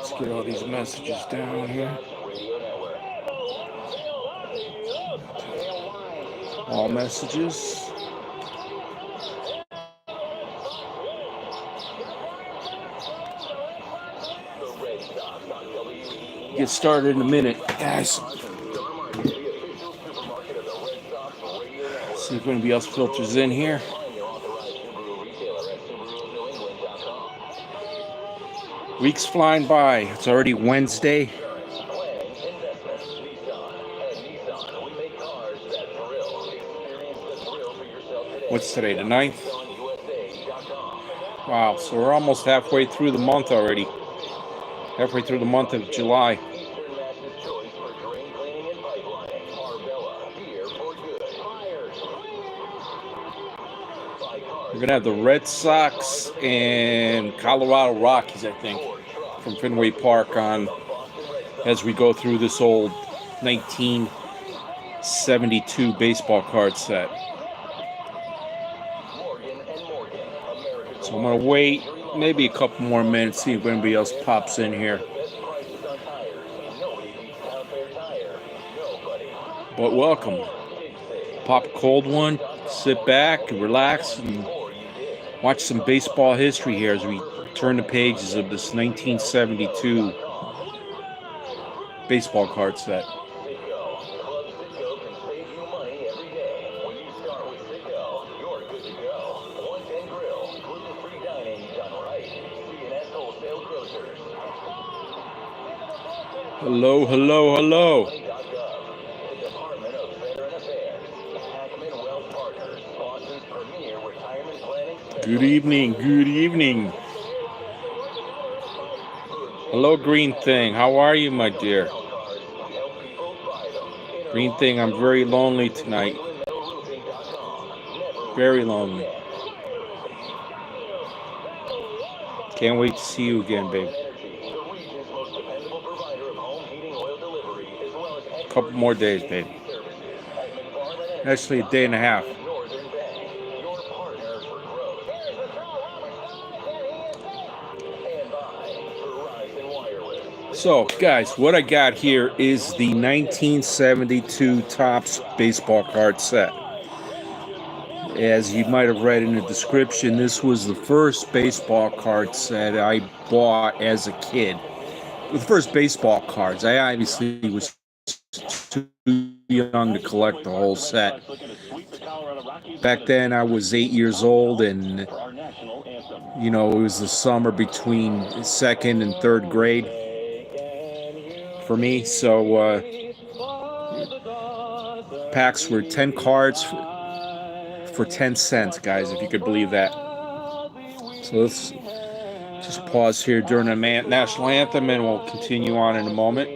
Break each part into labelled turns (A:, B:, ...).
A: Let's get all these messages down here. All messages. Get started in a minute, guys. See if anybody else filters in here. Weeks flying by. It's already Wednesday. What's today, the 9th? Wow, so we're almost halfway through the month already. Halfway through the month of July. We're going to have the Red Sox and Colorado Rockies, I think, from Fenway Park on as we go through this old 1972 baseball card set. So I'm going to wait maybe a couple more minutes, see if anybody else pops in here. But welcome. Pop a cold one, sit back, relax, and watch some baseball history here as we turn the pages of this 1972 baseball card set. Hello, hello, hello. Good evening, good evening. Hello, Green Thing. How are you, my dear? Green Thing, I'm very lonely tonight. Very lonely. Can't wait to see you again, babe. A couple more days, babe. Actually, a day and a half. So, guys, what I got here is the 1972 Topps baseball card set. As you might have read in the description, this was the first baseball card set I bought as a kid. The first baseball cards. I obviously was too young to collect the whole set. Back then, I was 8 years old, and, you know, it was the summer between second and third grade for me. So packs were 10 cards for 10 cents, guys, if you could believe that. So let's just pause here during the national anthem, and we'll continue on in a moment.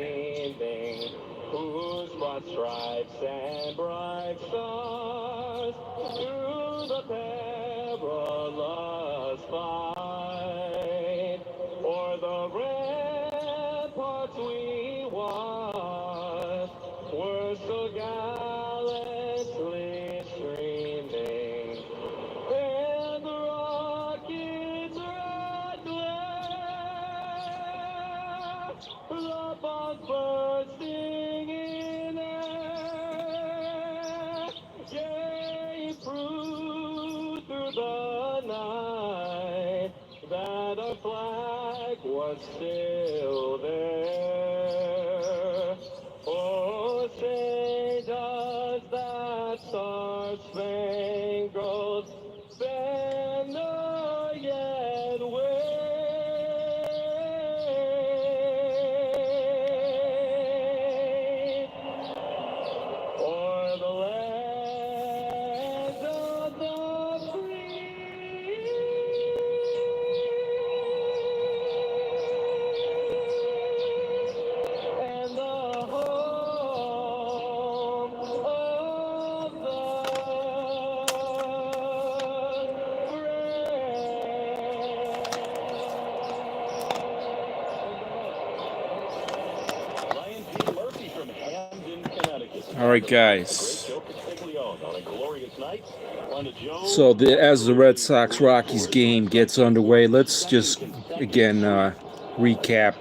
B: Still there. Oh, say does that star-spangled banner yet wave o'er the land of the free?
A: All right, guys. So as the Red Sox-Rockies game gets underway, let's just, again, recap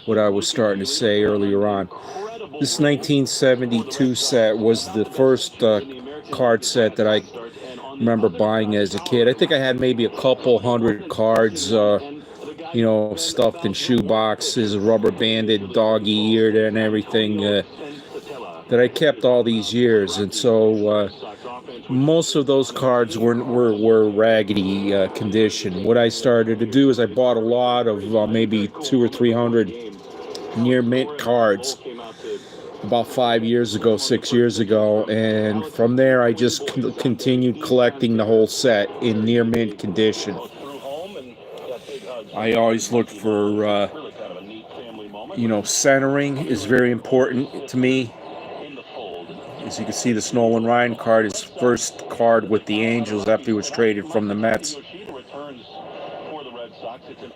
A: what I was starting to say earlier on. This 1972 set was the first card set that I remember buying as a kid. I think I had maybe a couple hundred cards, you know, stuffed in shoe boxes, rubber banded, doggy eared, and everything that I kept all these years. And so most of those cards were raggedy condition. What I started to do is I bought a lot of maybe 200 or 300 near mint cards about 5 years ago, 6 years ago, and from there I just continued collecting the whole set in near mint condition. I always look for, you know, centering is very important to me. As you can see, this Nolan Ryan card is first card with the Angels after he was traded from the Mets.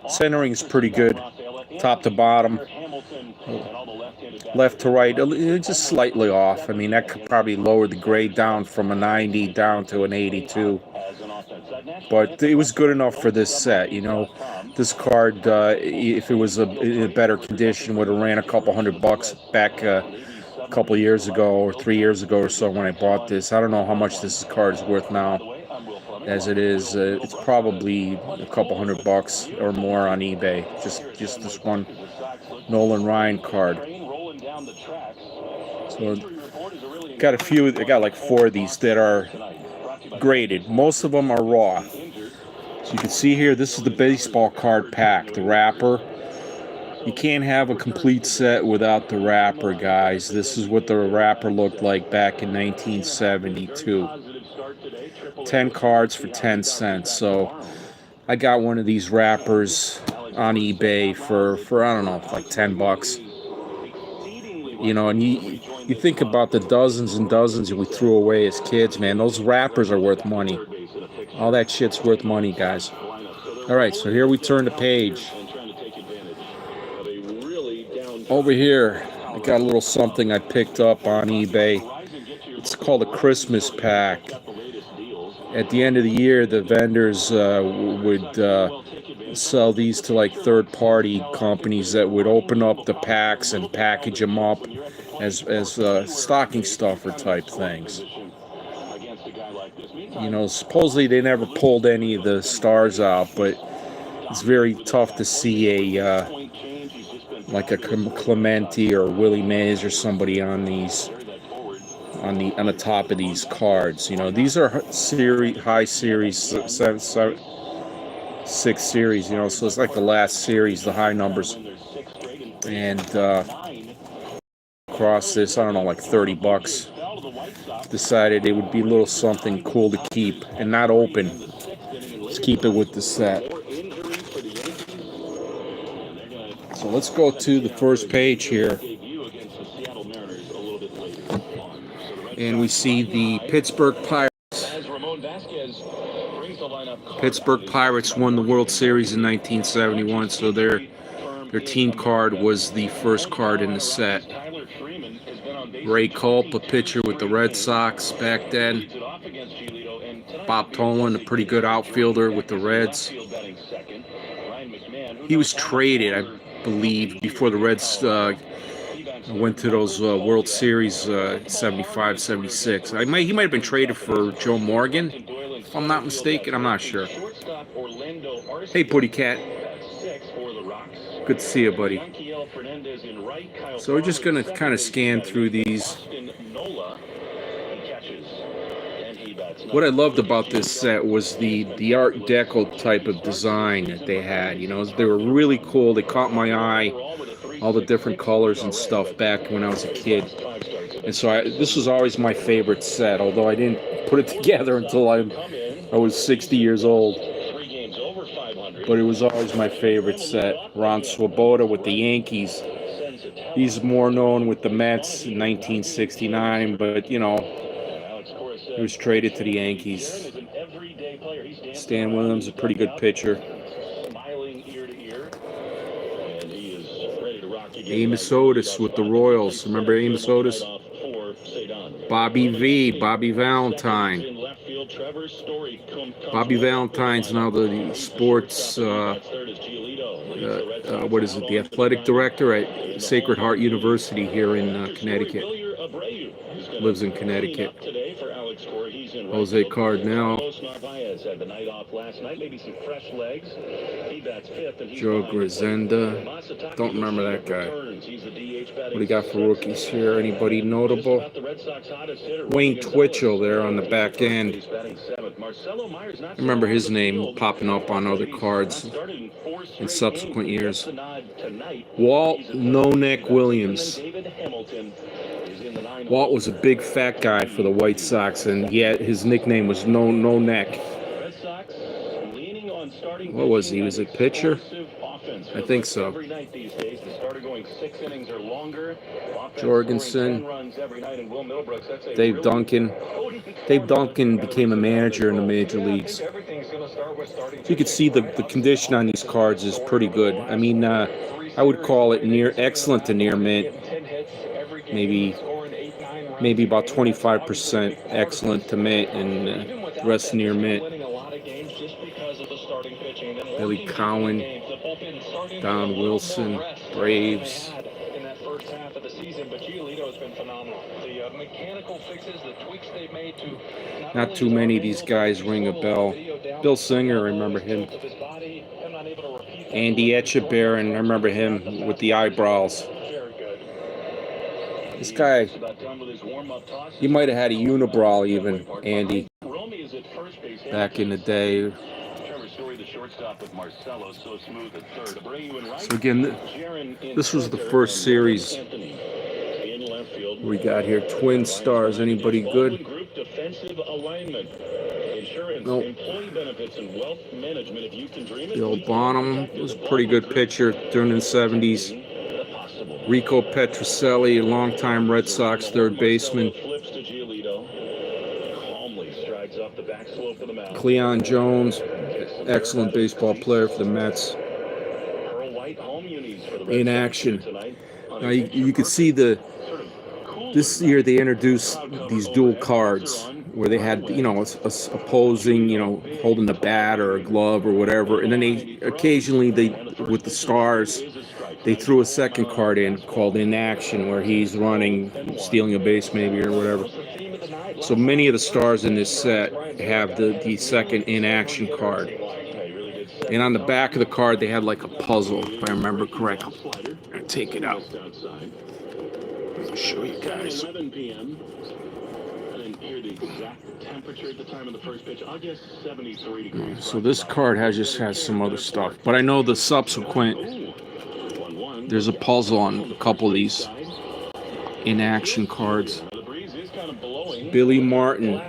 A: Centering is pretty good, top to bottom, left to right, just slightly off. I mean, that could probably lower the grade down from a 90 down to an 82. But it was good enough for this set, you know. This card, if it was in a better condition, would have ran a couple $100 back a couple years ago or 3 years ago or so when I bought this. I don't know how much this card is worth now. As it is, it's probably a couple $100 or more on eBay. Just this one Nolan Ryan card. So got a few. I got like 4 of these that are graded. Most of them are raw. So you can see here, this is the baseball card pack, the wrapper. You can't have a complete set without the wrapper, guys. This is what the wrapper looked like back in 1972. 10 cards for 10 cents. So I got one of these wrappers on eBay for I don't know, like $10. You know, and you think about the dozens and dozens that we threw away as kids, man. Those wrappers are worth money. All that shit's worth money, guys. All right, so here we turn the page. Over here, I got a little something I picked up on eBay. It's called a Christmas pack. At the end of the year, the vendors would sell these to like third-party companies that would open up the packs and package them up as stocking stuffer type things. You know, supposedly they never pulled any of the stars out, but it's very tough to see a like a Clemente or Willie Mays or somebody on these on the top of these cards. You know, these are high series 6 series, you know, so it's like the last series, the high numbers. And across this, I don't know, like $30. Decided it would be a little something cool to keep and not open. Let's keep it with the set. So let's go to the first page here. And we see the Pittsburgh Pirates. Pittsburgh Pirates won the World Series in 1971, so their team card was the first card in the set. Ray Culp, a pitcher with the Red Sox back then. Bob Tolan, a pretty good outfielder with the Reds. He was traded, I believe, before the Reds went to those World Series 75, 76. He might have been traded for Joe Morgan, if I'm not mistaken. I'm not sure. Hey, Buddy Cat. Good to see you, buddy. So we're just going to kind of scan through these. What I loved about this set was the Art Deco type of design that they had. You know, they were really cool. They caught my eye, all the different colors and stuff back when I was a kid. And so this was always my favorite set, although I didn't put it together until I was 60 years old. But it was always my favorite set. Ron Swoboda with the Yankees. He's more known with the Mets in 1969, but, you know, he was traded to the Yankees. Stan Williams, a pretty good pitcher. Amos Otis with the Royals. Remember Amos Otis? Bobby Valentine. Bobby Valentine's now the sports what is it, the athletic director at Sacred Heart University here in Connecticut. Lives in Connecticut. Jose Cardinal. Joe Grisenda. Don't remember that guy. What do you got for rookies here? Anybody notable? Wayne Twitchell there on the back end. I remember his name popping up on other cards in subsequent years. Walt No Neck Williams. Walt was a big fat guy for the White Sox, and yet his nickname was No Neck. What was he? Was it pitcher? I think so. Jorgensen. Dave Duncan. Dave Duncan became a manager in the major leagues. So you can see the condition on these cards is pretty good. I mean, I would call it near excellent to near mint. Maybe about 25% excellent to mint, and the rest near mint. Billy Cowan, Don Wilson, Braves. Not too many of these guys ring a bell. Bill Singer, I remember him. Andy Etchebarren, I remember him with the eyebrows. This guy, he might have had a unibrow even, Andy, back in the day. So again, this was the first series we got here. Twin Stars, anybody good? Nope. Bill Bonham was a pretty good pitcher during the 70s. Rico Petrocelli, a longtime Red Sox third baseman. Cleon Jones, excellent baseball player for the Mets. In action. Now you can see this year they introduced these dual cards where they had, opposing, holding the bat or a glove or whatever, and then they occasionally with the Stars, they threw a second card in called In Action, where he's running, stealing a base maybe or whatever. So many of the Stars in this set have the second In Action card. And on the back of the card, they had like a puzzle, if I remember correctly. I'll take it out. I'll show you guys. So this card just has some other stuff. But I know the subsequent, there's a puzzle on a couple of these In Action cards. Billy Martin,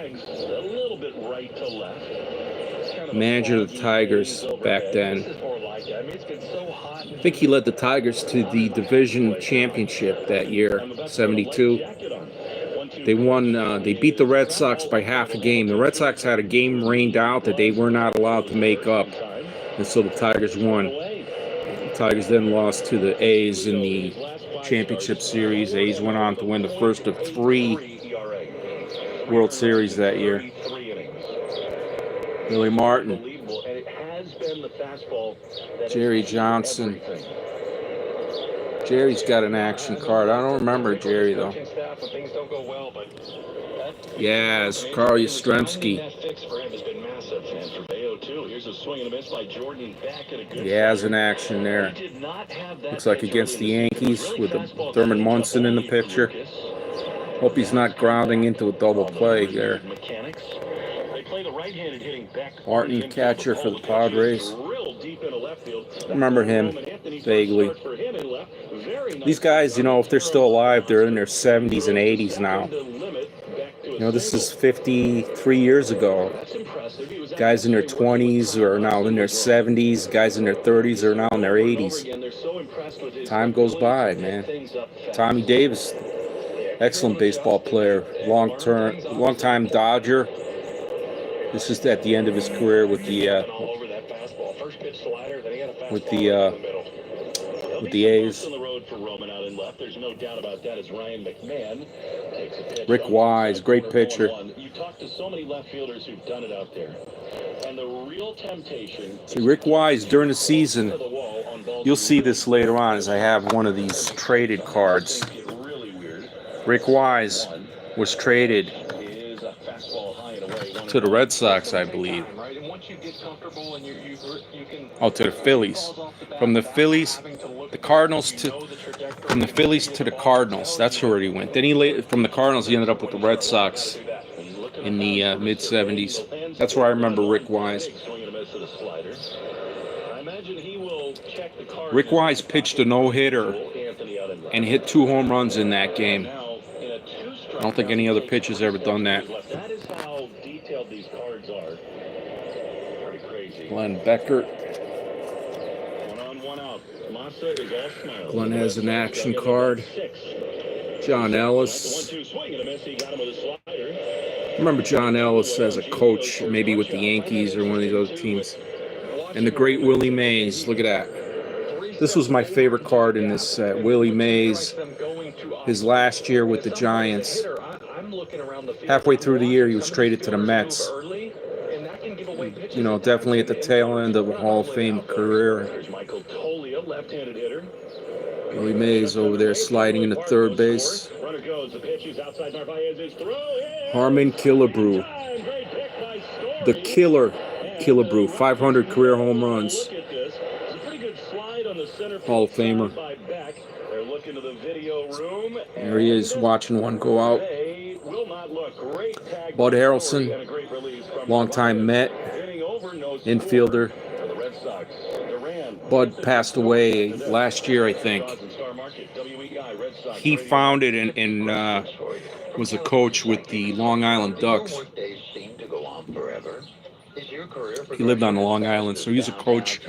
A: manager of the Tigers back then. I think he led the Tigers to the division championship that year, 72. They won. They beat the Red Sox by half a game. The Red Sox had a game rained out that they were not allowed to make up, and so the Tigers won. The Tigers then lost to the A's in the championship series. A's went on to win the first of 3 World Series that year. Billy Martin, Jerry Johnson. Jerry's got an action card. I don't remember Jerry though. Yes, Carl Yastrzemski. He has an action there. Looks like against the Yankees with Thurman Munson in the picture. Hope he's not grounding into a double play there. Martin, catcher for the Padres. I remember him vaguely. These guys, if they're still alive, they're in their 70s and 80s now. This is 53 years ago. Guys in their 20s are now in their 70s. Guys in their 30s are now in their 80s. Time goes by, man. Tommy Davis, excellent baseball player, long-time Dodger. This is at the end of his career with the A's. Rick Wise, great pitcher.
B: You talk to so many left fielders who've done it out there. And the real temptation
A: See, Rick Wise, during the season, you'll see this later on as I have one of these traded cards. Rick Wise was traded to the Red Sox, I believe. Oh, to the Phillies. From the Phillies, the Cardinals from the Phillies to the Cardinals. That's where he went. Then from the Cardinals, he ended up with the Red Sox in the mid-'70s. That's where I remember Rick Wise. Rick Wise pitched a no-hitter and hit 2 home runs in that game. I don't think any other pitcher's ever done that.
B: That is how detailed these cards are. Pretty crazy.
A: Glenn Beckert.
B: 1 on, 1 out. Massa is all smiles.
A: Glenn has an action card. John Ellis. I remember John Ellis as a coach, maybe with the Yankees or one of these other teams. And the great Willie Mays. Look at that. This was my favorite card in this set. Willie Mays, his last year with the Giants. Halfway through the year, he was traded to the Mets. You know, definitely at the tail end of a Hall of Fame career. Willie Mays over there sliding into third base. Harmon Killebrew. The Killebrew, 500 career home runs. Hall of Famer. There he is watching one go out. Bud Harrelson, longtime Met, infielder. Bud passed away last year, I think. He founded and was a coach with the Long Island Ducks. He lived on Long Island, so he's a coach.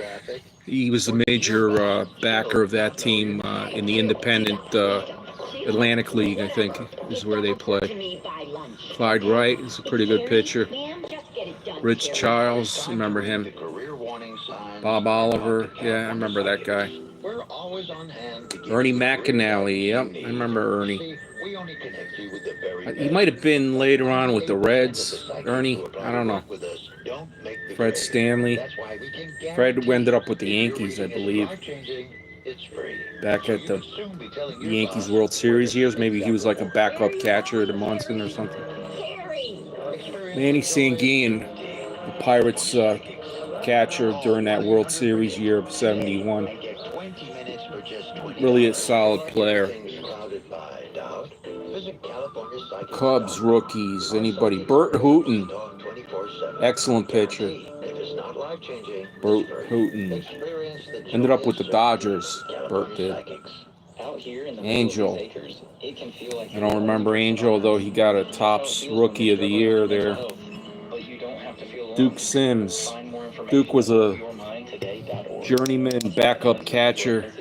A: He was a major backer of that team in the independent Atlantic League, I think, is where they play. Clyde Wright is a pretty good pitcher. Rich Charles, remember him. Bob Oliver, yeah, I remember that guy. Ernie McAnally, yep, I remember Ernie. He might have been later on with the Reds, Ernie, I don't know. Fred Stanley. Fred ended up with the Yankees, I believe. Back at the Yankees World Series years. Maybe he was like a backup catcher to Munson or something. Manny Sanguine, the Pirates catcher during that World Series year of '71. Really a solid player. Cubs rookies, anybody? Bert Hooton, excellent pitcher. Bert Hooton ended up with the Dodgers. Bert did. Angel. I don't remember Angel, although he got a Topps Rookie of the Year there. Duke Sims. Duke was a journeyman backup catcher.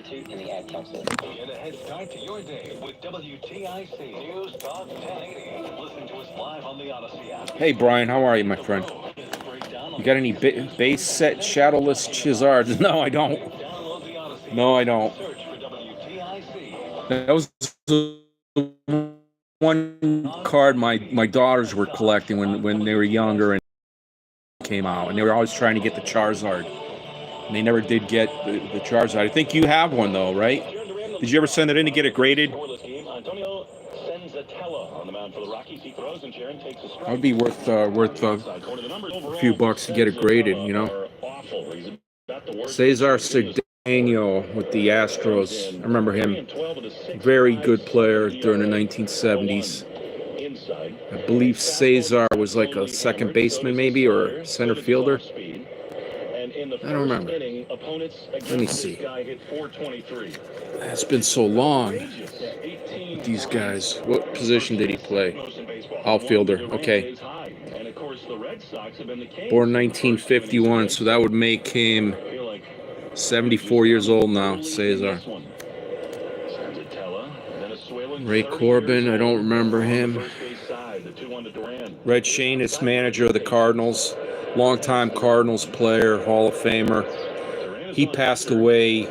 A: Hey Brian, how are you, my friend? You got any base set shadowless Chizards? No, I don't. No, I don't. That was the one card my daughters were collecting when they were younger and came out, and they were always trying to get the Charizard. And they never did get the Charizard. I think you have one though, right? Did you ever send it in to get it graded? That would be worth a few bucks to get it graded, you know. Cesar Cedeno with the Astros. I remember him. Very good player during the 1970s. I believe Cesar was like a second baseman maybe, or center fielder. I don't remember. Let me see. It's been so long with these guys. What position did he play? Outfielder. Okay. Born 1951, so that would make him 74 years old now, Cesar. Ray Corbin, I don't remember him. Red Schoenitz, manager of the Cardinals, longtime Cardinals player, Hall of Famer. He passed away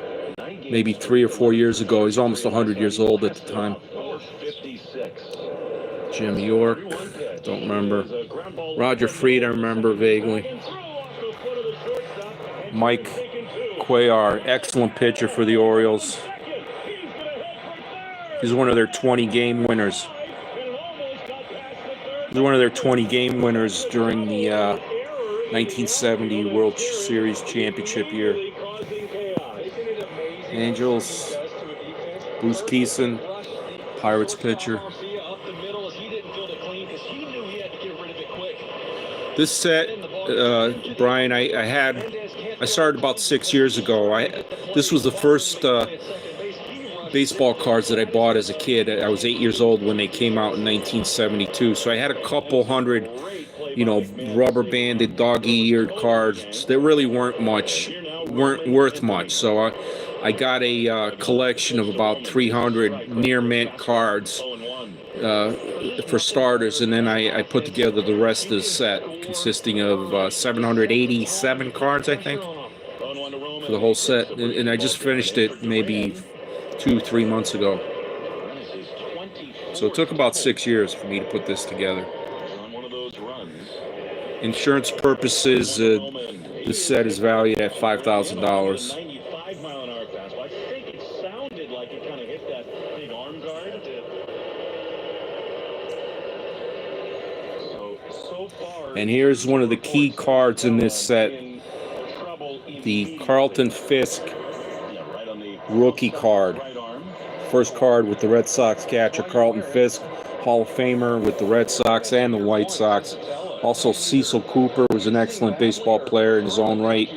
A: maybe 3 or 4 years ago. He's almost 100 years old at the time. Jim York, don't remember. Roger Freed, I remember vaguely. Mike Cuellar, excellent pitcher for the Orioles. He's one of their 20 game winners. He's one of their 20 game winners during the 1970 World Series championship year. Angels, Bruce Kison, Pirates pitcher. This set, Brian, I started about 6 years ago. This was the first baseball cards that I bought as a kid. I was 8 years old when they came out in 1972. So I had a couple hundred, rubber banded dog-eared cards that really weren't worth much. So I got a collection of about 300 near mint cards for starters, and then I put together the rest of the set, consisting of 787 cards, I think, for the whole set. And I just finished it maybe 2-3 months ago. So it took about 6 years for me to put this together. Insurance purposes, the set is valued at $5,000. And here's one of the key cards in this set, the Carlton Fisk rookie card. First card with the Red Sox catcher Carlton Fisk, Hall of Famer with the Red Sox and the White Sox. Also, Cecil Cooper was an excellent baseball player in his own right.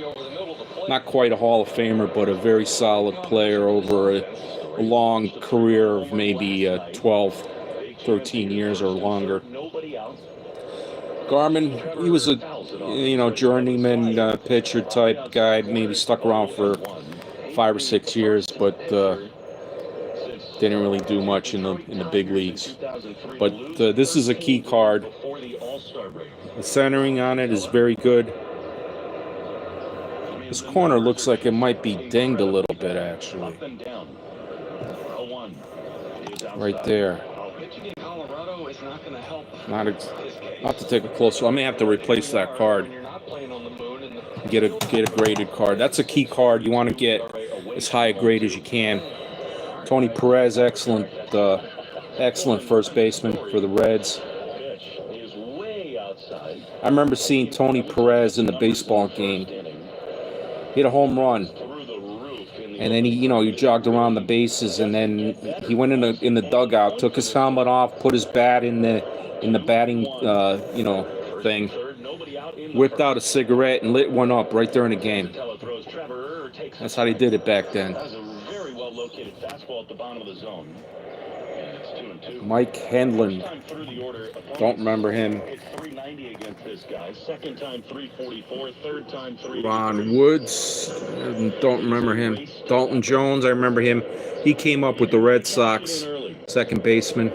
A: Not quite a Hall of Famer, but a very solid player over a long career of maybe 12, 13 years or longer. Garman, he was a journeyman pitcher type guy, maybe stuck around for 5 or 6 years, but didn't really do much in the big leagues. But this is a key card. The centering on it is very good. This corner looks like it might be dinged a little bit, actually. Right there. Not to take a close look. I may have to replace that card. Get a graded card. That's a key card. You want to get as high a grade as you can. Tony Perez, excellent first baseman for the Reds. I remember seeing Tony Perez in the baseball game. He hit a home run, and then he jogged around the bases, and then he went in the dugout, took his helmet off, put his bat in the batting thing, whipped out a cigarette and lit one up right there in the game. That's how they did it back then. Mike Hendlin, don't remember him. Ron Woods, don't remember him. Dalton Jones, I remember him. He came up with the Red Sox, second baseman.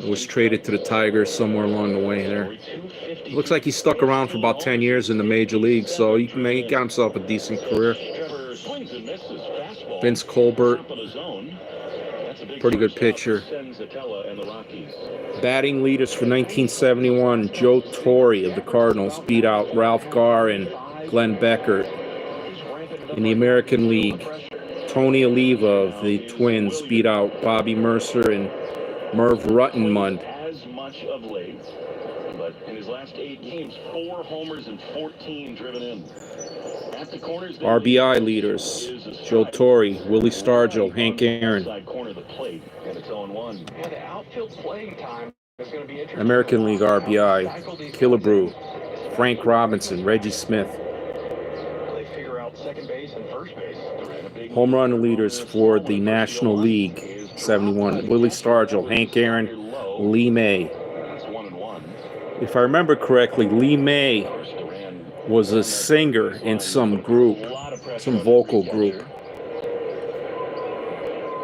A: Was traded to the Tigers somewhere along the way there. Looks like he stuck around for about 10 years in the major leagues, so he got himself a decent career. Vince Colbert, pretty good pitcher. Batting leaders for 1971, Joe Torre of the Cardinals beat out Ralph Garr and Glenn Becker. In the American League, Tony Oliva of the Twins beat out Bobby Mercer and Merv Ruttenmund. But in his last 8 games, 4 homers and 14 driven in. At the corners, RBI leaders: Joe Torre, Willie Stargell, Hank Aaron. American League RBI: Killebrew, Frank Robinson, Reggie Smith. Home run leaders for the National League: 71, Willie Stargell, Hank Aaron, Lee May. If I remember correctly, Lee May was a singer in some group, some vocal group.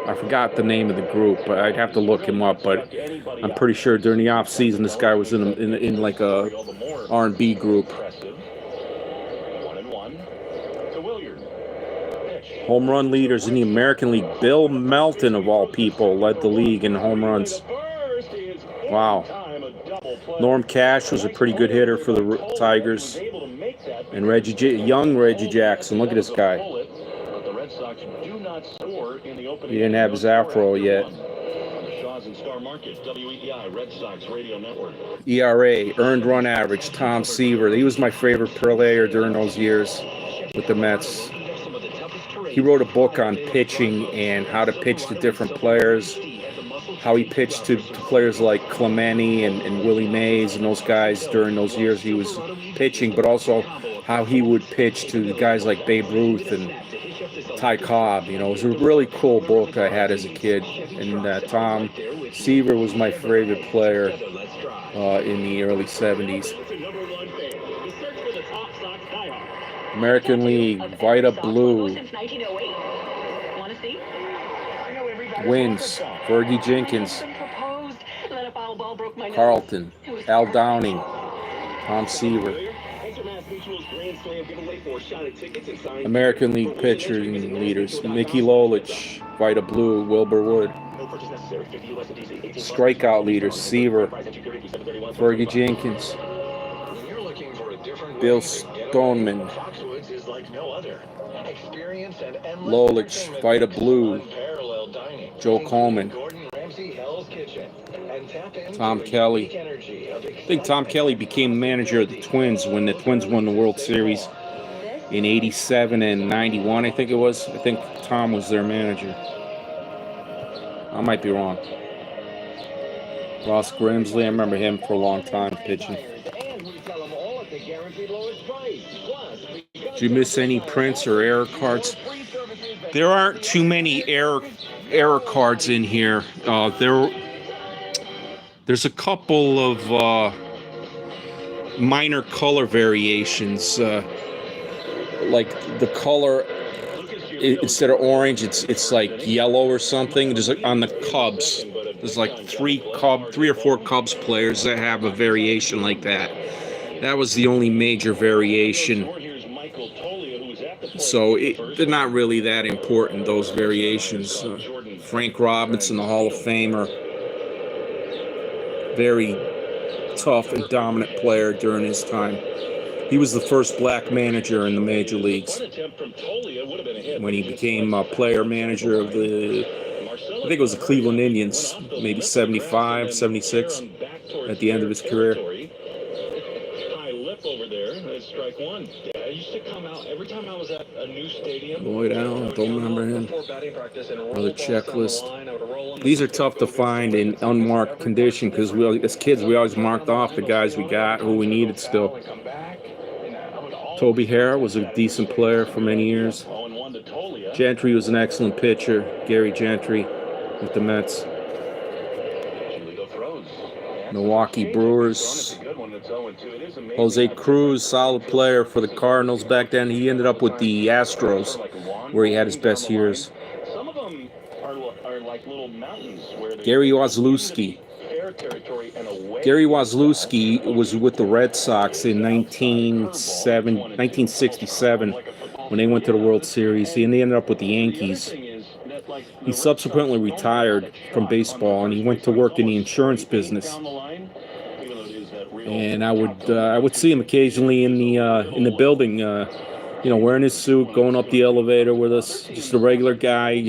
A: I forgot the name of the group, but I'd have to look him up. But I'm pretty sure during the off season, this guy was in like a R&B group. Home run leaders in the American League: Bill Melton, of all people, led the league in home runs. Wow. Norm Cash was a pretty good hitter for the Tigers. And young Reggie Jackson. Look at this guy.
B: The Red Sox do not score in the opening.
A: He didn't have his afro yet.
B: Shaw's and Star Market, WEEI, Red Sox Radio Network.
A: ERA, earned run average, Tom Seaver. He was my favorite player during those years with the Mets. He wrote a book on pitching and how to pitch to different players, how he pitched to players like Clemente and Willie Mays and those guys during those years he was pitching, but also how he would pitch to the guys like Babe Ruth and Ty Cobb. You know, it was a really cool book I had as a kid. And Tom Seaver was my favorite player in the early 70s. American League, Vita Blue. Wins, Fergie Jenkins, Carlton, Al Downing, Tom Seaver. American League pitchers and leaders, Mickey Lolich, Vita Blue, Wilbur Wood. Strikeout leaders, Seaver, Fergie Jenkins, Bill Stoneman, Lolich, Vita Blue, Joe Coleman, Tom Kelly. I think Tom Kelly became manager of the Twins when the Twins won the World Series in '87 and '91, I think it was. I think Tom was their manager. I might be wrong. Ross Grimsley, I remember him for a long time pitching. Did you miss any prints or error cards? There aren't too many error cards in here. There's a couple of minor color variations. Like the color, instead of orange, it's like yellow or something. There's like on the Cubs. There's like three or four Cubs players that have a variation like that. That was the only major variation. So they're not really that important, those variations. Frank Robinson, the Hall of Famer, very tough and dominant player during his time. He was the first black manager in the major leagues when he became a player manager of I think it was the Cleveland Indians, maybe 75, 76, at the end of his career. Strike one. Yeah, I used to come out every time I was at a new stadium. Lloyd Allen, don't remember him. Another checklist. These are tough to find in unmarked condition because as kids we always marked off the guys we got, who we needed still. Toby Harrah was a decent player for many years. Gentry was an excellent pitcher. Gary Gentry with the Mets. Milwaukee Brewers. Jose Cruz, solid player for the Cardinals back then. He ended up with the Astros, where he had his best years. Gary Wazlewski. Gary Wazlewski was with the Red Sox in 1967 when they went to the World Series. He ended up with the Yankees. He subsequently retired from baseball and he went to work in the insurance business. And I would see him occasionally in the building, wearing his suit, going up the elevator with us, just a regular guy.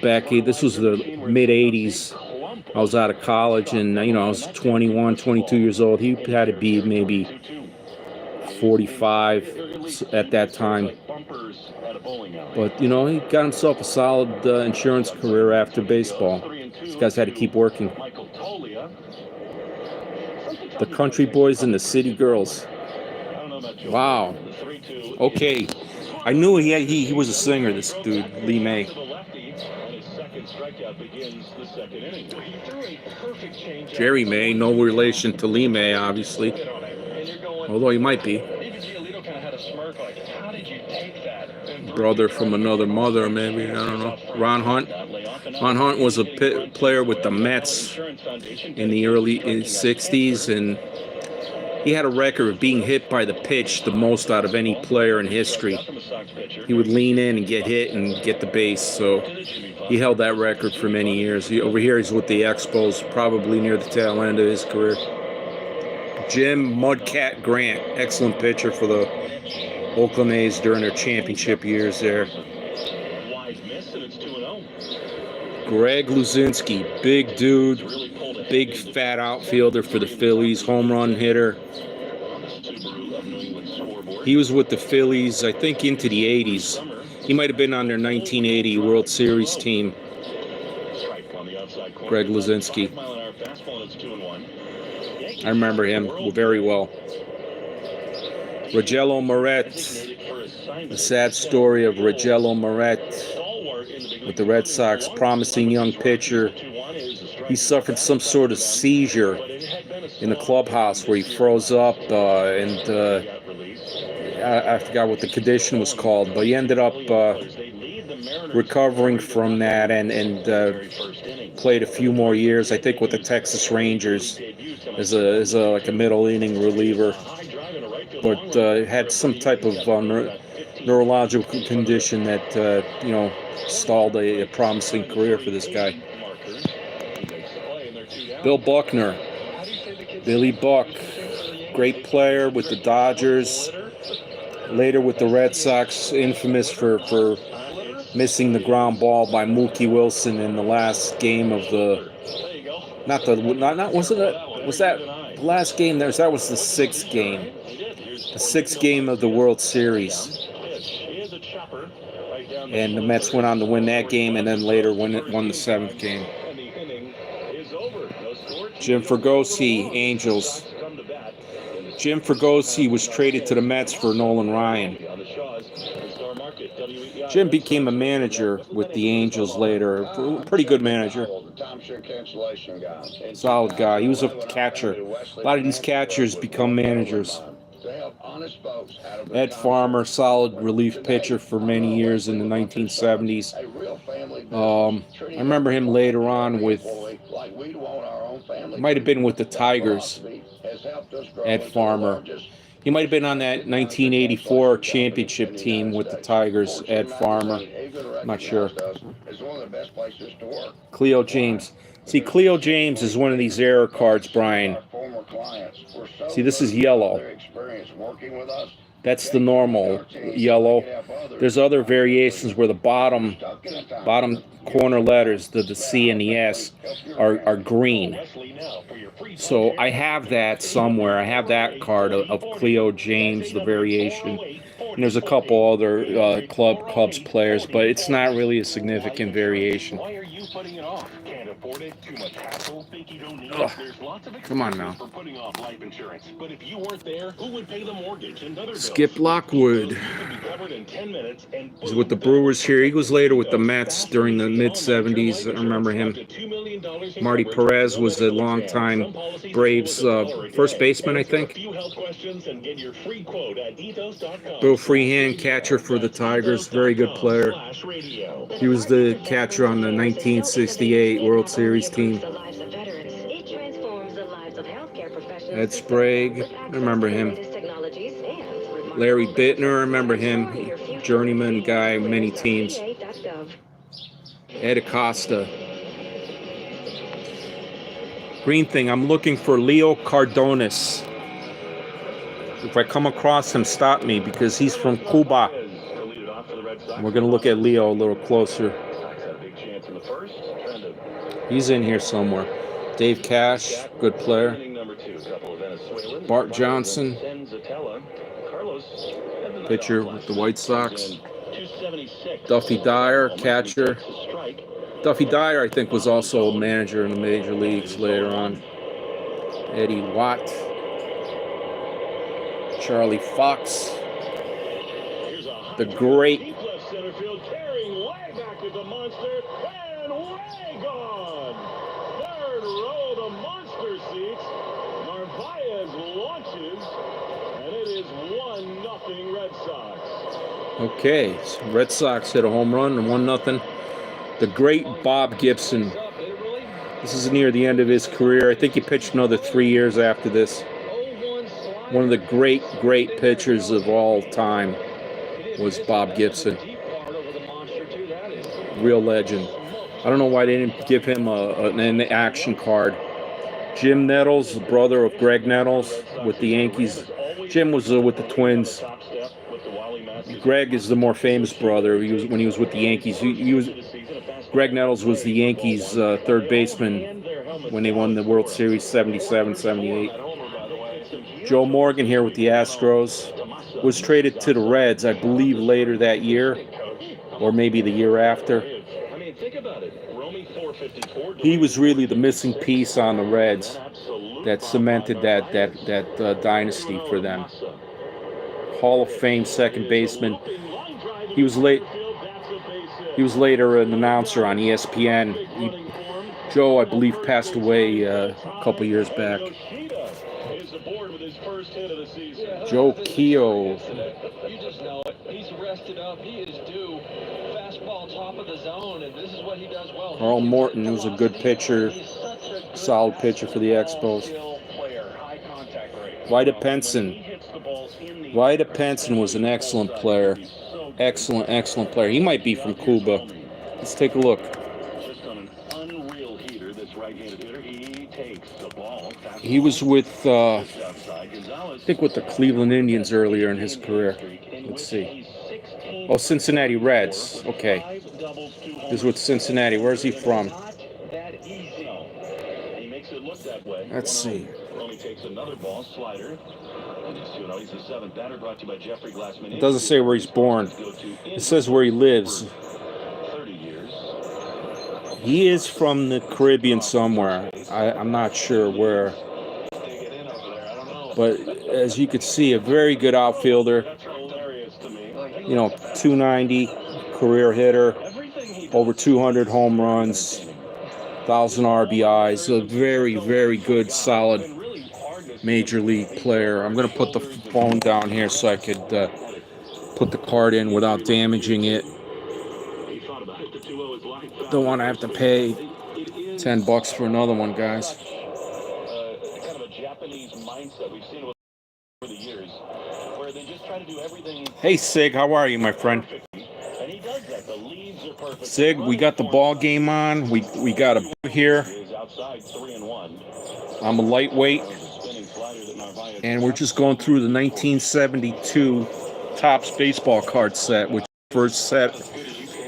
A: Back this was the mid '80s. I was out of college, and I was 21, 22 years old. He had to be maybe 45 at that time. But he got himself a solid insurance career after baseball. These guys had to keep working. The Country Boys and the City Girls. Wow. Okay. I knew he was a singer, this dude, Lee May. Jerry May, no relation to Lee May, obviously. Although he might be. Brother from another mother, maybe. I don't know. Ron Hunt. Ron Hunt was a player with the Mets in the early 60s, and he had a record of being hit by the pitch the most out of any player in history. He would lean in and get hit and get the base, so he held that record for many years. Over here he's with the Expos, probably near the tail end of his career. Jim Mudcat Grant, excellent pitcher for the Oakland A's during their championship years there.
B: Wide miss, and it's 2-0.
A: Greg Luzinski, big dude,
B: Really pulled ahead
A: big
B: in the
A: fat outfielder for the Phillies, home run hitter.
B: on this Subaru of New England scoreboard.
A: He was with the Phillies, I think, into the 80s. He might have been on their 1980 World Series team.
B: Strike on the outside corner.
A: Greg Luzinski.
B: 5 mile an hour fastball, and it's 2-1.
A: I remember him very well. Rogelio Moret, the sad story of Rogelio Moret with the Red Sox, promising young pitcher. He suffered some sort of seizure in the clubhouse where he froze up, and I forgot what the condition was called, but he ended up recovering from that and played a few more years, I think, with the Texas Rangers as a like a middle inning reliever, but had some type of neurological condition that stalled a promising career for this guy. Bill Buckner, Billy Buck, great player with the Dodgers, later with the Red Sox, infamous for missing the ground ball by Mookie Wilson in the last game of the was that the last game there? That was the sixth game. The sixth game of the World Series. And the Mets went on to win that game and then later won the seventh game. Jim Fregosi, Angels. Jim Fregosi was traded to the Mets for Nolan Ryan. Jim became a manager with the Angels later. A pretty good manager. Solid guy. He was a catcher. A lot of these catchers become managers. Ed Farmer, solid relief pitcher for many years in the 1970s. I remember him later on with, might have been with the Tigers, Ed Farmer. He might have been on that 1984 championship team with the Tigers, Ed Farmer. I'm not sure. Cleo James. See, Cleo James is one of these error cards, Brian. See, this is yellow. That's the normal yellow. There's other variations where the bottom corner letters, the C and the S, are green. So I have that somewhere. I have that card of Cleo James, the variation. And there's a couple other Cubs players, but it's not really a significant variation.
B: Why are you putting it off? Can't afford it? Too much hassle? Think you don't need it? There's lots of
A: Come on now.
B: for putting off life insurance. But if you weren't there, who would pay the mortgage and other bills?
A: Skip Lockwood. He's with the Brewers here. He was later with the Mets during the mid-'70s. I remember him. Marty Perez was a long-time Braves first baseman, I think. Bill Freehan, catcher for the Tigers. Very good player. He was the catcher on the 1968 World Series team. Ed Sprague, I remember him. Larry Bittner, I remember him. Journeyman guy, many teams. Ed Acosta. Green thing, I'm looking for Leo Cardones. If I come across him, stop me, because he's from Cuba. We're going to look at Leo a little closer. He's in here somewhere. Dave Cash, good player. Bart Johnson, pitcher with the White Sox. Duffy Dyer, catcher. Duffy Dyer, I think, was also a manager in the major leagues later on. Eddie Watt. Charlie Fox. The great Okay, so Red Sox hit a home run and 1-0. The great Bob Gibson. This is near the end of his career. I think he pitched another 3 years after this. One of the great pitchers of all time was Bob Gibson. Real legend. I don't know why they didn't give him an action card. Jim Nettles, the brother of Greg Nettles with the Yankees. Jim was with the Twins. Greg is the more famous brother. He was when he was with the Yankees. Greg Nettles was the Yankees' third baseman when they won the World Series 77, 78. Joe Morgan here with the Astros was traded to the Reds, I believe, later that year, or maybe the year after. He was really the missing piece on the Reds that cemented that dynasty for them. Hall of Fame second baseman. He was later an announcer on ESPN. Joe, I believe, passed away a couple years back. Joe Keough.
C: You just know it. He's rested up. He is due. Fastball top of the zone, and this is what he does well.
A: Carl Morton, who's a good pitcher, solid pitcher for the Expos. Vida Penson. Vida Penson was an excellent player. Excellent player. He might be from Cuba. Let's take a look. He was with, I think, with the Cleveland Indians earlier in his career. Let's see. Oh, Cincinnati Reds. Okay. This is with Cincinnati. Where's he from? Let's see. It doesn't say where he's born. It says where he lives. He is from the Caribbean somewhere. I'm not sure where. But as you can see, a very good outfielder. 290 career hitter, over 200 home runs, 1,000 RBIs. A very good, solid major league player. I'm going to put the phone down here so I could put the card in without damaging it. Don't want to have to pay $10 for another one, guys.
B: Kind of a Japanese mindset we've seen over the years, where they just try to do everything.
A: Hey, Sig, how are you, my friend?
B: And he does that. The leads are perfect.
A: Sig, we got the ball game on. We got a here.
B: Outside 3-1.
A: I'm a lightweight, and we're just going through the 1972 Topps baseball card set, which first set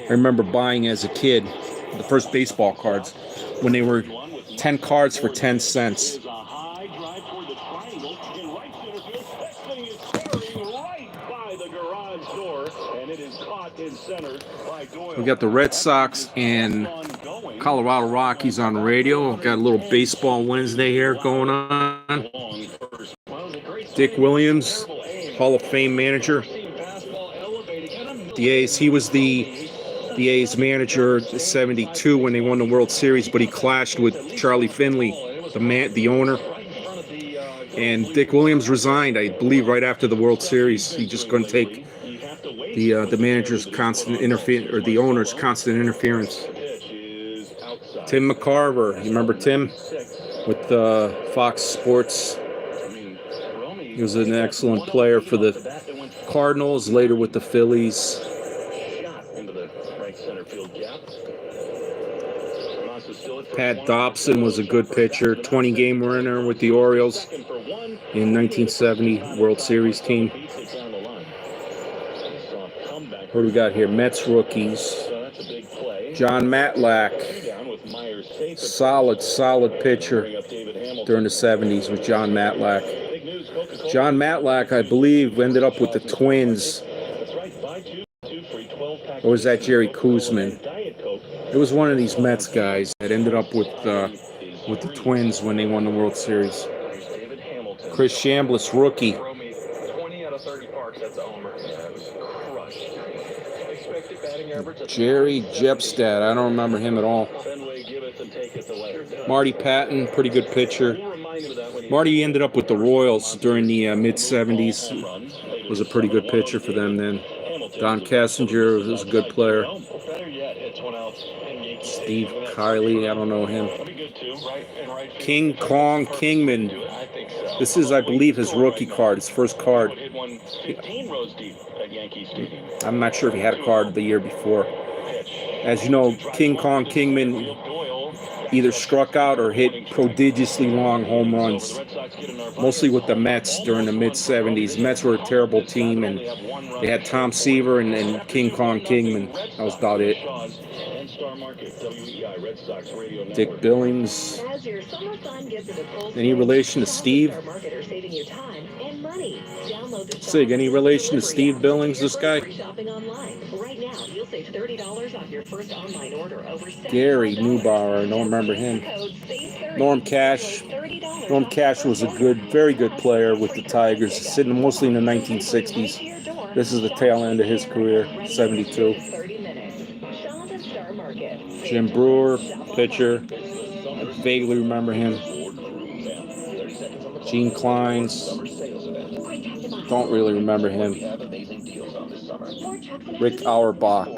A: I remember buying as a kid. The first baseball cards when they were 10 cards for 10 cents. We got the Red Sox and Colorado Rockies on the radio. We've got a little Baseball Wednesday here going on. Dick Williams, Hall of Fame manager. The A's, he was the A's manager in 72 when they won the World Series, but he clashed with Charlie Finley, the owner. And Dick Williams resigned, I believe, right after the World Series. He just couldn't take the manager's constant interference, or the owner's constant interference. Tim McCarver, you remember Tim with Fox Sports? He was an excellent player for the Cardinals, later with the Phillies. Pat Dobson was a good pitcher, 20-game winner with the Orioles in 1970 World Series team. What do we got here? Mets rookies. John Matlack, solid pitcher during the 70s with John Matlack. John Matlack, I believe, ended up with the Twins. Or was that Jerry Koosman? It was one of these Mets guys that ended up with the Twins when they won the World Series. Chris Chambliss, rookie.
C: 20 out of 30 parks, that's a homer. That was crushed. Expected batting average.
A: Jerry Jepstad, I don't remember him at all. Marty Patton, pretty good pitcher. Marty ended up with the Royals during the mid-70s. Was a pretty good pitcher for them then. Don Cassinger was a good player. Steve Kiley, I don't know him. King Kong Kingman. This is, I believe, his rookie card, his first card. I'm not sure if he had a card the year before. As you know, King Kong Kingman either struck out or hit prodigiously long home runs, mostly with the Mets during the mid-'70s. Mets were a terrible team, and they had Tom Seaver and King Kong Kingman. That was about it. Dick Billings. Any relation to Steve? Sig, any relation to Steve Billings, this guy? Gary Neubauer, I don't remember him. Norm Cash. Norm Cash was a very good player with the Tigers, sitting mostly in the 1960s. This is the tail end of his career, 72. Jim Brewer, pitcher. I vaguely remember him. Gene Clines. Don't really remember him. Rick Auerbach.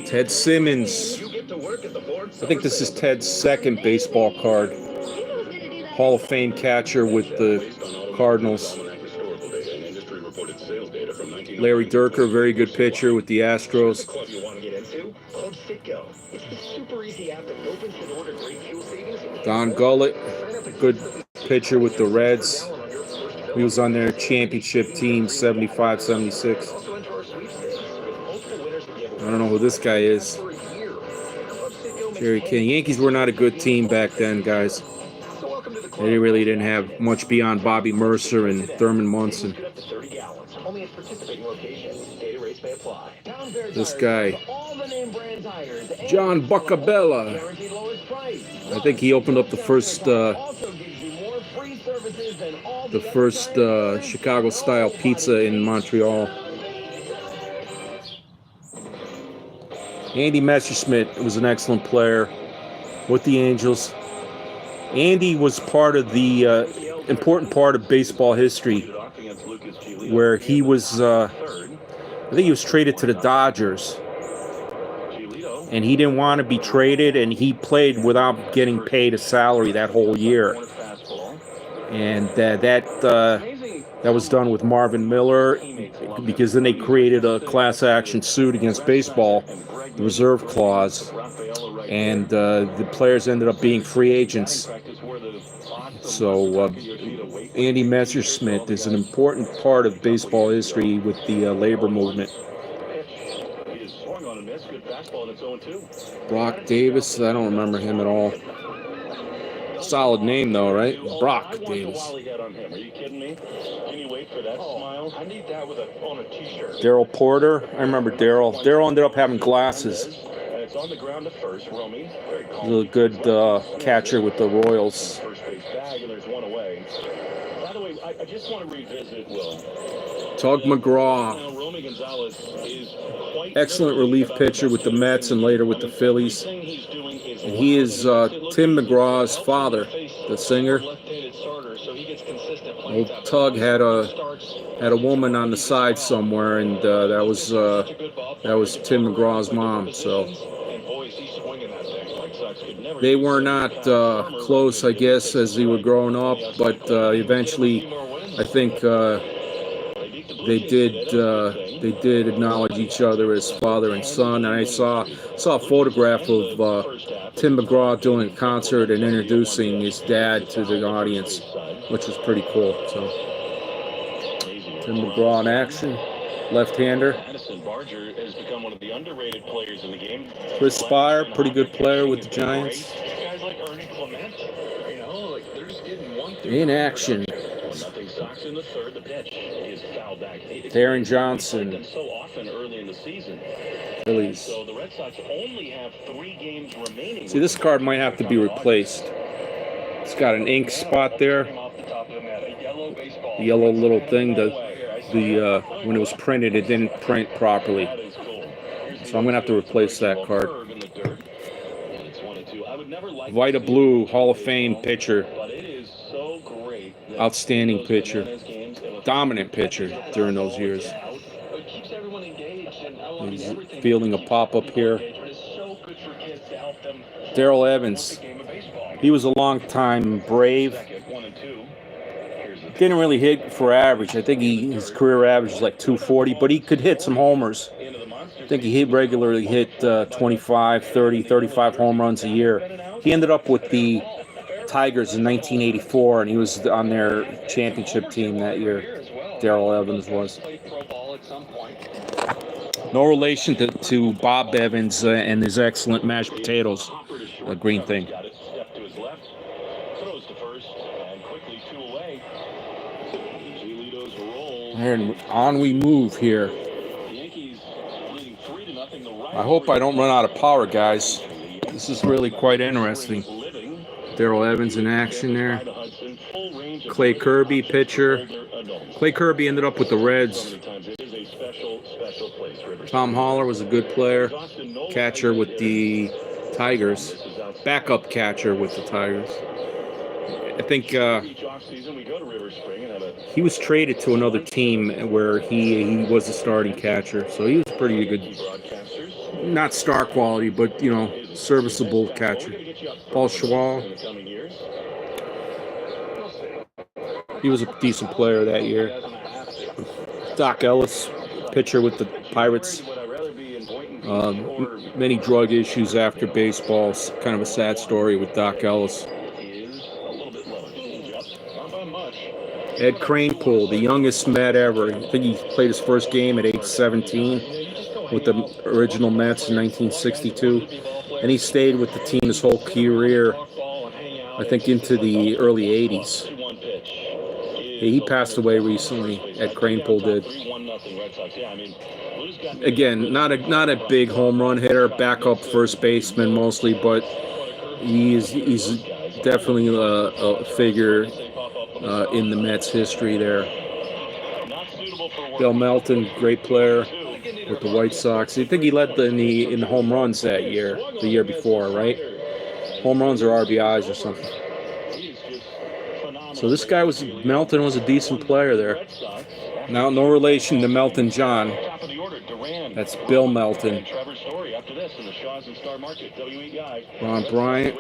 A: Ted Simmons. I think this is Ted's second baseball card. Hall of Fame catcher with the Cardinals. Larry Dierker, very good pitcher with the Astros. Don Gullett, good pitcher with the Reds. He was on their championship team, 75-76. I don't know who this guy is. Jerry King. Yankees were not a good team back then, guys. They really didn't have much beyond Bobby Mercer and Thurman Munson. This guy, John Buccabella. I think he opened up the first Chicago-style pizza in Montreal. Andy Messerschmidt was an excellent player with the Angels. Andy was part of the important part of baseball history, where he was, I think he was traded to the Dodgers, and he didn't want to be traded, and he played without getting paid a salary that whole year. And that was done with Marvin Miller, because then they created a class action suit against baseball, the reserve clause, and the players ended up being free agents. So Andy Messerschmidt is an important part of baseball history with the labor movement. Brock Davis, I don't remember him at all. Solid name though, right? Brock Davis. Daryl Porter, I remember Daryl. Daryl ended up having glasses. He was a good catcher with the Royals. Tug McGraw. Excellent relief pitcher with the Mets and later with the Phillies. And he is Tim McGraw's father, the singer. Old Tug had a woman on the side somewhere, and that was Tim McGraw's mom. So they were not close, I guess, as they were growing up, but eventually, I think they did acknowledge each other as father and son. And I saw a photograph of Tim McGraw doing a concert and introducing his dad to the audience, which was pretty cool. So Tim McGraw in action, left-hander. Chris Spire, pretty good player with the Giants. In action. Darren Johnson. Phillies. See, this card might have to be replaced. It's got an ink spot there. The yellow little thing. When it was printed, it didn't print properly. So I'm gonna have to replace that card. Vida Blue, Hall of Fame pitcher. Outstanding pitcher. Dominant pitcher during those years. He's fielding a pop-up here. Darrell Evans. He was a long-time Brave. Didn't really hit for average. I think his career average is like 240, but he could hit some homers. think he regularly hit 25, 30, 35 home runs a year. He ended up with the Tigers in 1984, and he was on their championship team that year. Darrell Evans was. No relation to Bob Evans and his excellent mashed potatoes, green thing. And on we move here. I hope I don't run out of power, guys. This is really quite interesting. Darrell Evans in action there. Clay Kirby, pitcher. Clay Kirby ended up with the Reds. Tom Haller was a good player. Catcher with the Tigers. Backup catcher with the Tigers. I think he was traded to another team where he was a starting catcher. So he was pretty good. Not star quality, but, you know, serviceable catcher. Paul Schwal. He was a decent player that year. Doc Ellis, pitcher with the Pirates. Many drug issues after baseball. Kind of a sad story with Doc Ellis. Ed Kranepool, the youngest Met ever. I think he played his first game at age 17 with the original Mets in 1962. And he stayed with the team his whole career, I think into the early 80s. He passed away recently. Ed Kranepool did. Again, not a big home run hitter, backup first baseman mostly, but he's definitely a figure in the Mets history there. Bill Melton, great player with the White Sox. I think he led in the home runs that year, the year before, right? Home runs or RBIs or something. So this guy Melton was a decent player there. Now, no relation to Melton John. That's Bill Melton. Ron Bryant.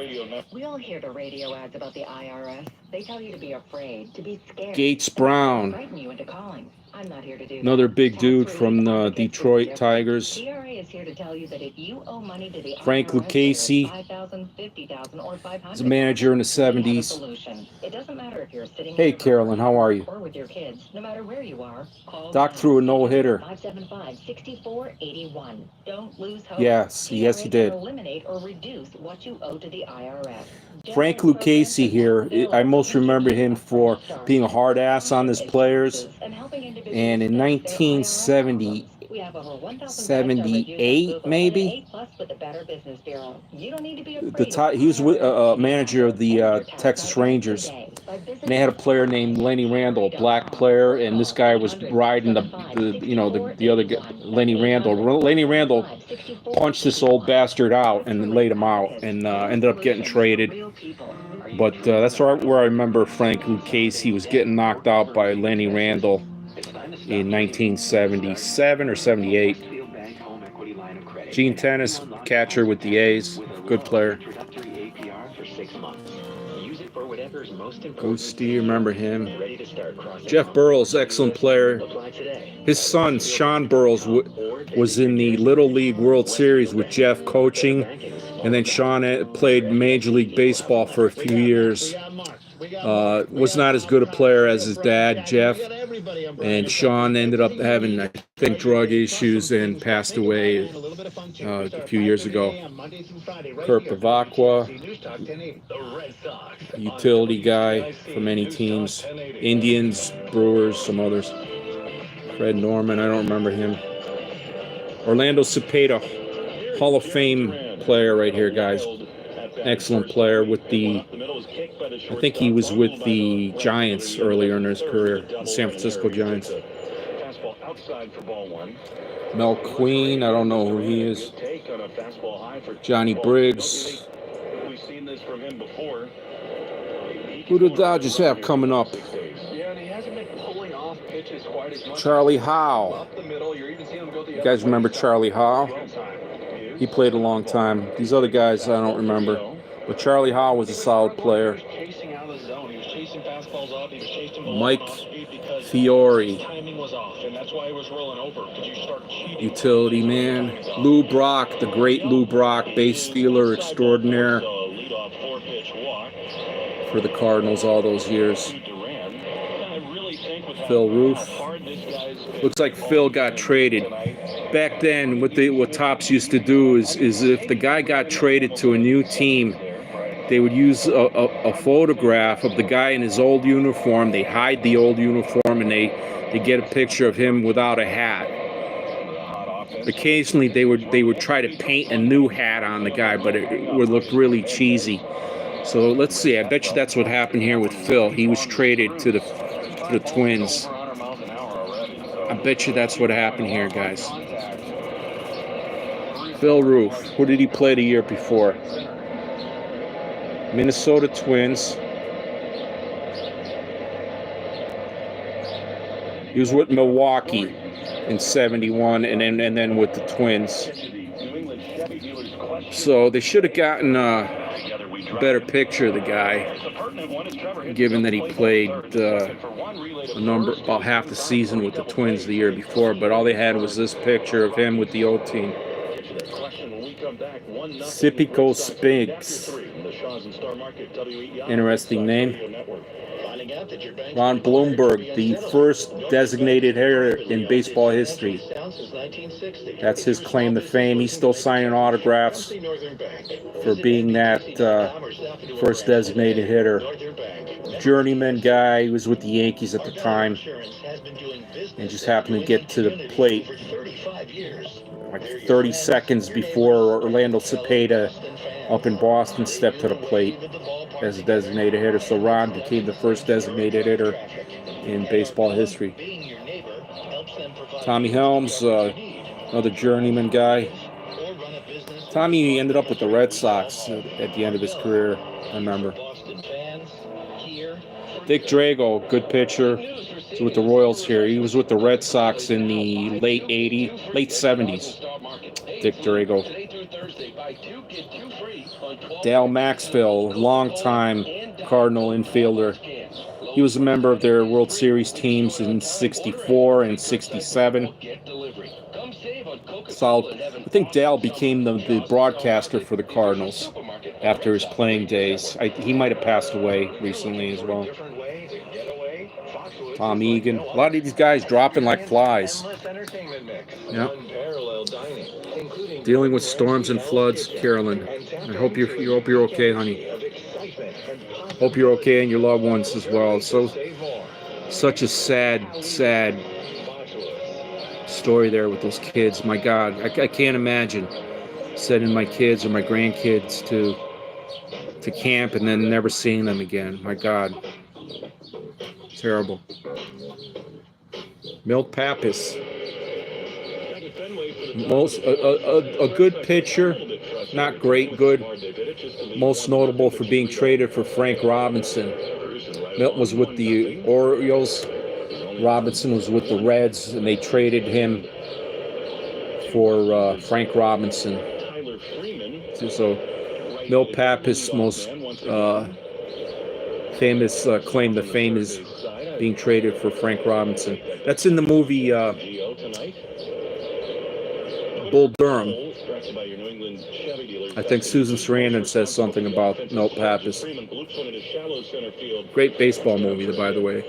D: We all hear the radio ads about the IRS. They tell you to be afraid, to be scared.
A: Gates Brown.
D: Frighten you into calling. I'm not here to do
A: Another
D: that.
A: big dude from the Detroit Tigers.
D: DRA is here to tell you that if you owe money to the
A: Frank
D: IRS,
A: Lucchese.
D: $5,000, $50,000, or $500,000,
A: He's a manager in the
D: we have a
A: 70s.
D: solution. It doesn't matter if you're sitting
A: Hey,
D: in your
A: Carolyn, how are you?
D: or with your kids, no matter where you are. Call
A: Doc threw a no-hitter.
D: 575-6481. Don't lose hope.
A: Yes, he
D: TRA
A: did.
D: can eliminate or reduce what you owe to the IRS.
A: Frank Lucchese here, I most remember him for being a hard ass on his players. And in 1978, maybe, he was a manager of the Texas Rangers. And they had a player named Lenny Randle, a black player, and this guy was riding the other guy, Lenny Randle. Lenny Randle punched this old bastard out and laid him out, and ended up getting traded. But that's where I remember Frank Lucchese. He was getting knocked out by Lenny Randle in 1977 or 78. Gene Tennis, catcher with the A's, good player. Goosty, remember him. Jeff Burrows, excellent player. His son, Sean Burrows, was in the Little League World Series with Jeff coaching. And then Sean played Major League Baseball for a few years. Was not as good a player as his dad, Jeff. And Sean ended up having, I think, drug issues and passed away a few years ago. Kurt Bavacqua, utility guy for many teams. Indians, Brewers, some others. Fred Norman, I don't remember him. Orlando Cepeda, Hall of Fame player right here, guys. Excellent player with I think he was with the Giants earlier in his career, the San Francisco Giants. Mel Queen, I don't know who he is. Johnny Briggs. Who do the Dodgers have coming up? Charlie Howe. You guys remember Charlie Howe? He played a long time. These other guys I don't remember. But Charlie Howe was a solid player. Mike Fiore,
C: Timing was off, and that's why he was rolling over. Because you start cheating.
A: utility man. Lou Brock, the great Lou Brock, base stealer extraordinaire for the Cardinals all those years. Phil Roof. Looks like Phil got traded. Back then, what Topps used to do is if the guy got traded to a new team, they would use a photograph of the guy in his old uniform. They hide the old uniform and they get a picture of him without a hat. Occasionally, they would try to paint a new hat on the guy, but it would look really cheesy. So let's see. I bet you that's what happened here with Phil. He was traded to the Twins. I bet you that's what happened here, guys. Phil Roof. Who did he play the year before? Minnesota Twins. He was with Milwaukee in '71, and then with the Twins. So they should have gotten a better picture of the guy, given that he played about half the season with the Twins the year before. But all they had was this picture of him with the old team. Sipico Spigs. Interesting name. Ron Blomberg, the first designated hitter in baseball history. That's his claim to fame. He's still signing autographs for being that first designated hitter. Journeyman guy. He was with the Yankees at the time and just happened to get to the plate like 30 seconds before Orlando Cepeda up in Boston stepped to the plate as a designated hitter. So Ron became the first designated hitter in baseball history. Tommy Helms, another journeyman guy. Tommy ended up with the Red Sox at the end of his career, I remember. Dick Drago, good pitcher. He's with the Royals here. He was with the Red Sox in the late 70s. Dick Drago. Dale Maxfield, longtime Cardinal infielder. He was a member of their World Series teams in '64 and '67. Solid. I think Dale became the broadcaster for the Cardinals after his playing days. He might have passed away recently as well. Tom Egan. A lot of these guys dropping like flies. Yeah. Dealing with storms and floods, Carolyn. I hope you're okay, honey. Hope you're okay and your loved ones as well. So, such a sad story there with those kids. My God, I can't imagine sending my kids or my grandkids to camp and then never seeing them again. My God, terrible. Milt Pappas, a good pitcher, not great, good. Most notable for being traded for Frank Robinson. Milton was with the Orioles. Robinson was with the Reds, and they traded him for Frank Robinson. So Milt Pappas' most famous claim to fame is being traded for Frank Robinson. That's in the movie Bull Durham. I think Susan Sarandon says something about Milt Pappas. Great baseball movie, by the way.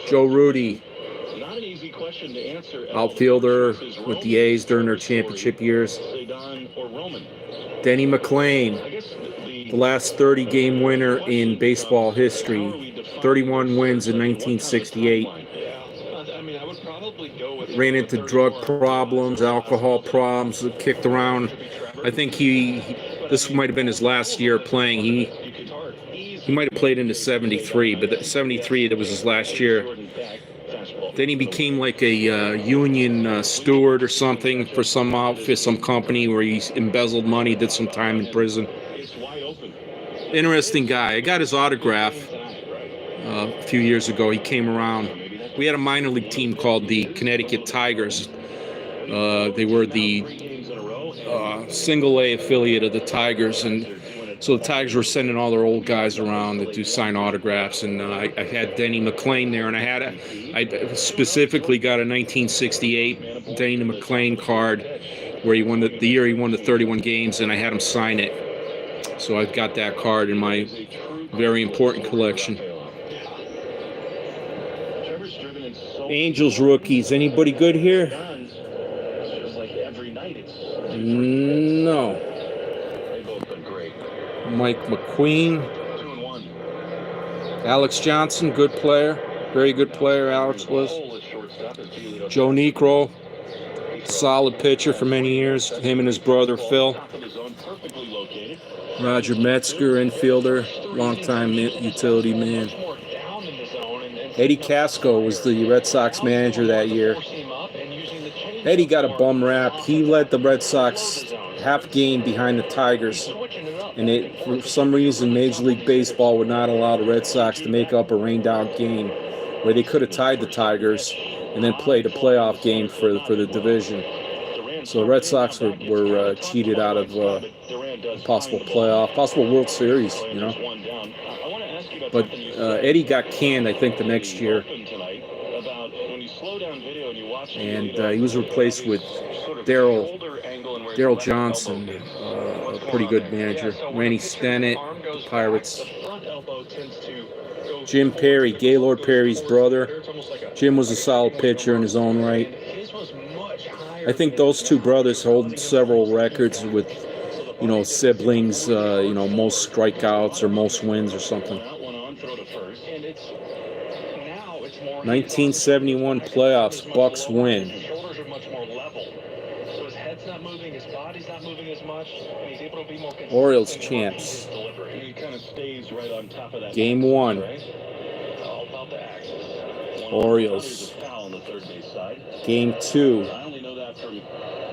A: Joe Rudy, outfielder with the A's during their championship years. Denny McLain, the last 30-game winner in baseball history. 31 wins in 1968. Ran into drug problems, alcohol problems, kicked around. I think this might have been his last year playing. He might have played into 73, but 73, that was his last year. Then he became like a union steward or something for some outfit, some company where he embezzled money, did some time in prison. Interesting guy. I got his autograph a few years ago. He came around. We had a minor league team called the Connecticut Tigers. They were the single A affiliate of the Tigers, and So the Tigers were sending all their old guys around to do sign autographs, and I had Denny McLain there, and I specifically got a 1968 Denny McLain card where he won the year he won the 31 games, and I had him sign it. So I've got that card in my very important collection. Angels rookies. Anybody good here? No. Mike McQueen. Alex Johnson, good player. Very good player, Alex was. Joe Niekro, solid pitcher for many years. Him and his brother, Phil. Roger Metzger, infielder, longtime utility man. Eddie Casco was the Red Sox manager that year. Eddie got a bum rap. He led the Red Sox half game behind the Tigers. And for some reason, Major League Baseball would not allow the Red Sox to make up a rained-out game where they could have tied the Tigers and then played a playoff game for the division. So the Red Sox were cheated out of possible World Series, you know. But Eddie got canned, I think, the next year. And he was replaced with Daryl Johnson, a pretty good manager. Randy Stennett, the Pirates. Jim Perry, Gaylord Perry's brother. Jim was a solid pitcher in his own right. I think those two brothers hold several records with, you know, siblings, you know, most strikeouts or most wins or something. 1971 playoffs, Bucks win. Orioles champs. Game 1. Orioles. Game 2.
B: I only know that from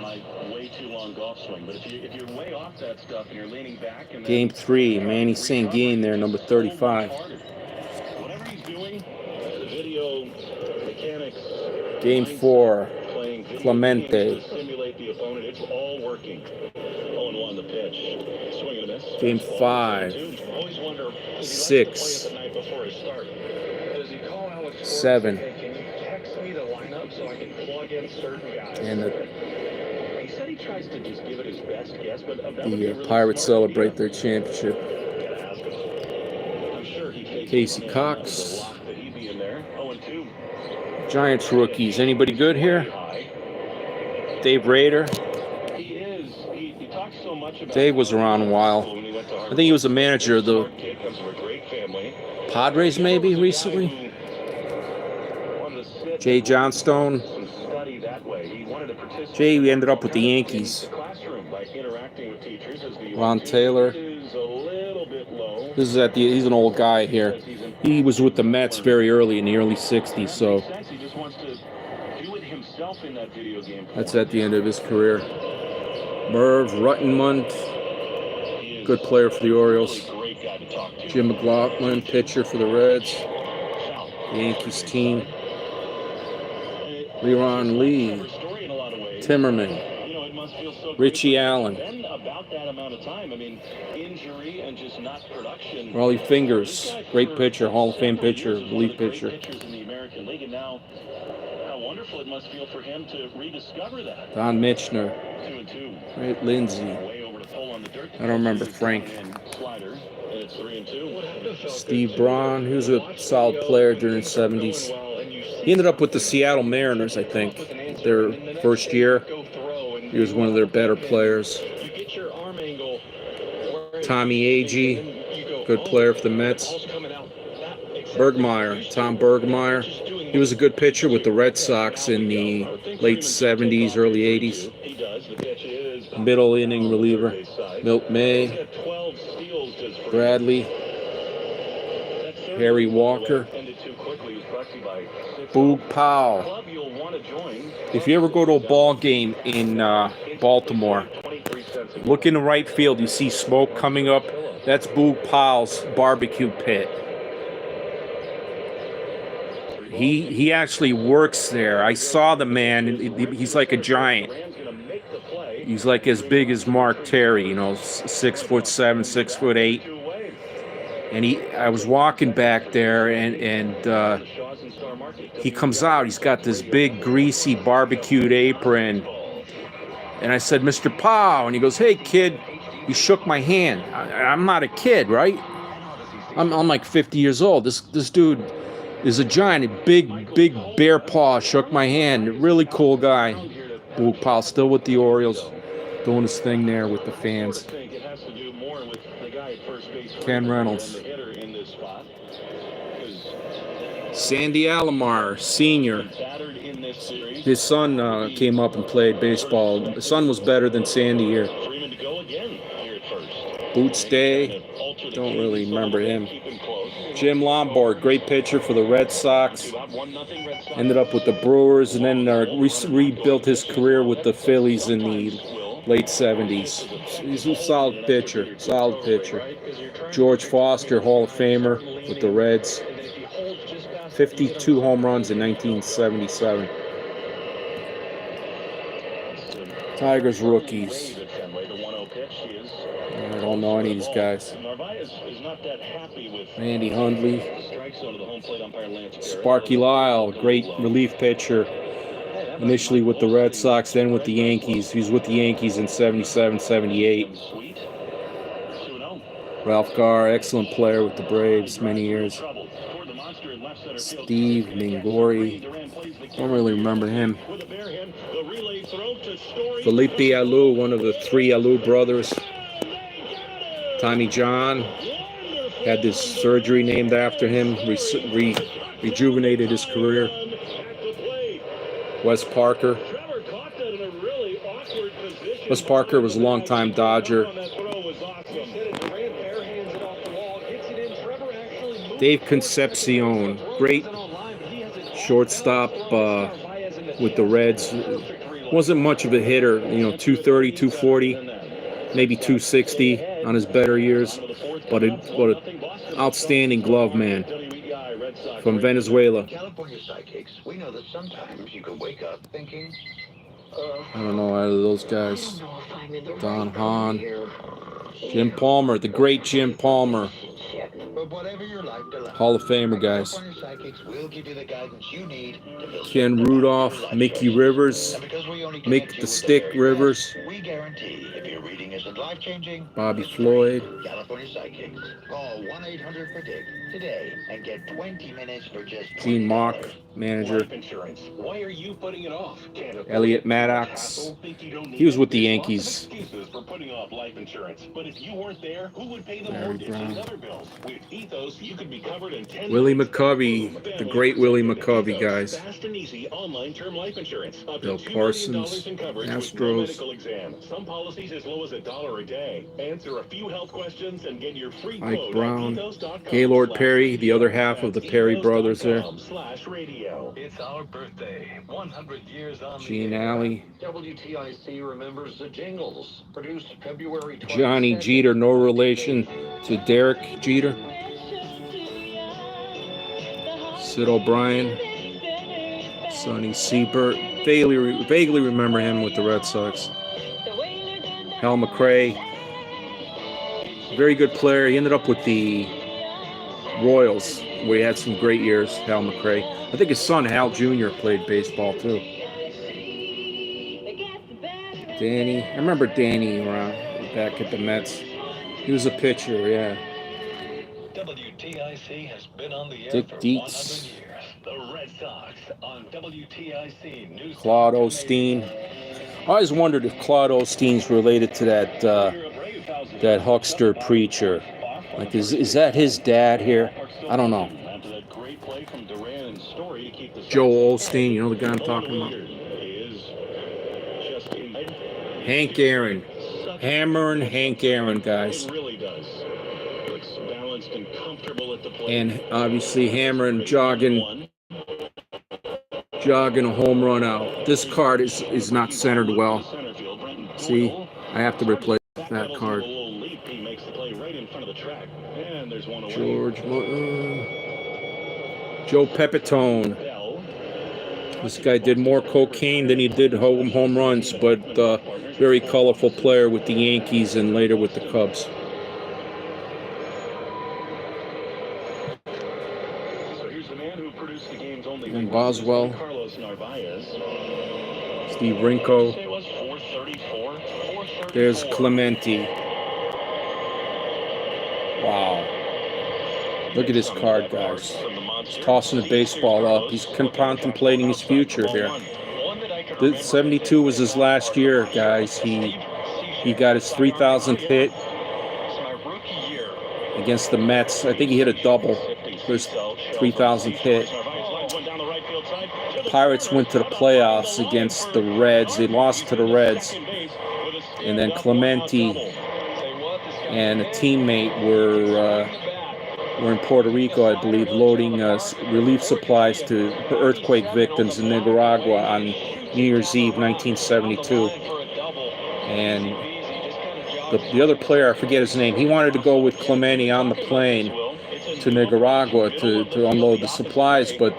B: my way too long golf swing. But if you're way off that stuff and you're leaning back, and
A: Game 3. Manny Sanguine there, number 35.
B: Whatever he's doing, the video mechanics.
A: Game 4. Clemente.
B: Simulate the opponent. It's all working. 0-1 the pitch. Swing and a miss.
A: Game 5. 6. 7. And
B: he said he tries to just give it his best guess, but
A: the Pirates celebrate their championship. Casey Cox. Giants rookies. Anybody good here? Dave Rader. Dave was around a while. I think he was a manager of the Padres maybe recently. Jay Johnstone. Jay ended up with the Yankees. Ron Taylor. This is he's an old guy here. He was with the Mets very early in the early 60s, so that's at the end of his career. Merv Ruttenmund, good player for the Orioles. Jim McLaughlin, pitcher for the Reds. The Yankees team. Leron Lee, Timmerman, Richie Allen, Raleigh Fingers, great pitcher, Hall of Fame pitcher, relief pitcher. Don Mitchner, Ray Lindsay. I don't remember Frank. Steve Braun, he was a solid player during the 70s. He ended up with the Seattle Mariners, I think, their first year. He was one of their better players. Tommy Agee, good player for the Mets. Bergmeyer, Tom Bergmeyer. He was a good pitcher with the Red Sox in the late 70s, early 80s. Middle inning reliever. Milt May, Bradley, Harry Walker, Boog Powell. If you ever go to a ball game in Baltimore, look in the right field, you see smoke coming up. That's Boog Powell's barbecue pit. He actually works there. I saw the man. He's like a giant. He's like as big as Mark Terry, you know, 6'7", 6'8". And I was walking back there, and he comes out. He's got this big, greasy, barbecued apron. And I said, "Mr. Powell," and he goes, "Hey, kid." He shook my hand. I'm not a kid, right? I'm like 50 years old. This dude is a giant, big bear paw. Shook my hand. Really cool guy. Blue Powell still with the Orioles, doing his thing there with the fans. Ken Reynolds. Sandy Alomar, senior. His son came up and played baseball. The son was better than Sandy here. Boots Day, don't really remember him. Jim Lombard, great pitcher for the Red Sox. Ended up with the Brewers, and then rebuilt his career with the Phillies in the late 70s. He's a solid pitcher, George Foster, Hall of Famer with the Reds. 52 home runs in 1977. Tigers rookies. I don't know any of these guys. Randy Hundley. Sparky Lyle, great relief pitcher. Initially with the Red Sox, then with the Yankees. He was with the Yankees in 77, 78. Ralph Garr, excellent player with the Braves, many years. Steve Mingori, don't really remember him. Felipe Alou, one of the three Alou brothers. Tommy John had this surgery named after him, rejuvenated his career. Wes Parker. Wes Parker was a longtime Dodger. Dave Concepcion, great shortstop with the Reds. Wasn't much of a hitter, you know, 230, 240, maybe 260 on his better years, but an outstanding glove man from Venezuela.
E: California psychics, we know that sometimes you can wake up thinking,
A: I don't know out of those guys. Don Hahn, Jim Palmer, the great Jim Palmer. Hall of Famer guys. Ken Rudolph, Mickey Rivers, Mick the Stick Rivers, Bobby Floyd.
E: California Psychics. Call 1-800-PREDICT today and get 20 minutes for just
A: Gene Mock, manager.
B: Why are you putting it off?
A: Elliot Maddox. He was with the Yankees.
B: For putting off life insurance. But if you weren't there, who would pay the
A: Larry
B: mortgage
A: Brown.
B: and other bills? With Ethos, you could be covered in 10
A: Willie
B: minutes.
A: McCovey, the great Willie McCovey, guys.
B: Fast and easy online term life insurance. Up to
A: Bill
B: $2 million
A: Parsons,
B: in coverage with no
A: Astros.
B: medical exam. Some policies as low as $1 a day. Answer a few health questions and get your free
A: Mike
B: quote
A: Brown,
B: at ethos.com.
A: Gaylord Perry, the other half of the Perry brothers there.
B: /radio.
C: It's our birthday, 100 years on
A: Gene Alley,
E: WTIC remembers the jingles produced February 22nd.
A: Johnny Jeter, no relation to Derek Jeter. Sid O'Brien, Sonny Siebert, vaguely remember him with the Red Sox. Hal McRae, very good player. He ended up with the Royals, where he had some great years, Hal McRae. I think his son, Hal Jr., played baseball, too. Danny, I remember Danny around back at the Mets. He was a pitcher, yeah.
C: WTIC has been on the air
A: Dick
C: for
A: Dietz.
C: 100 years. The Red Sox on WTIC News.
A: Claude Osteen. I always wondered if Claude Osteen's related to that huckster preacher. Like, is that his dad here? I don't know. Joe Osteen, you know the guy I'm talking about? Hank Aaron. Hammering Hank Aaron, guys. And obviously hammering, jogging a home run out. This card is not centered well. See, I have to replace that card. George Joe Pepitone. This guy did more cocaine than he did home runs, but very colorful player with the Yankees and later with the Cubs.
B: So here's the man who produced the game's only
A: And Boswell,
B: Carlos Narvaez.
A: Steve Rinko.
B: It was 434. 434.
A: There's Clemente. Wow. Look at his card, guys. He's tossing the baseball up. He's contemplating his future here. The 72 was his last year, guys. He got his 3,000th hit against the Mets. I think he hit a double for his 3,000th hit. Pirates went to the playoffs against the Reds. They lost to the Reds. And then Clemente and a teammate were in Puerto Rico, I believe, loading relief supplies to earthquake victims in Nicaragua on New Year's Eve, 1972. And the other player, I forget his name, he wanted to go with Clemente on the plane to Nicaragua to unload the supplies, but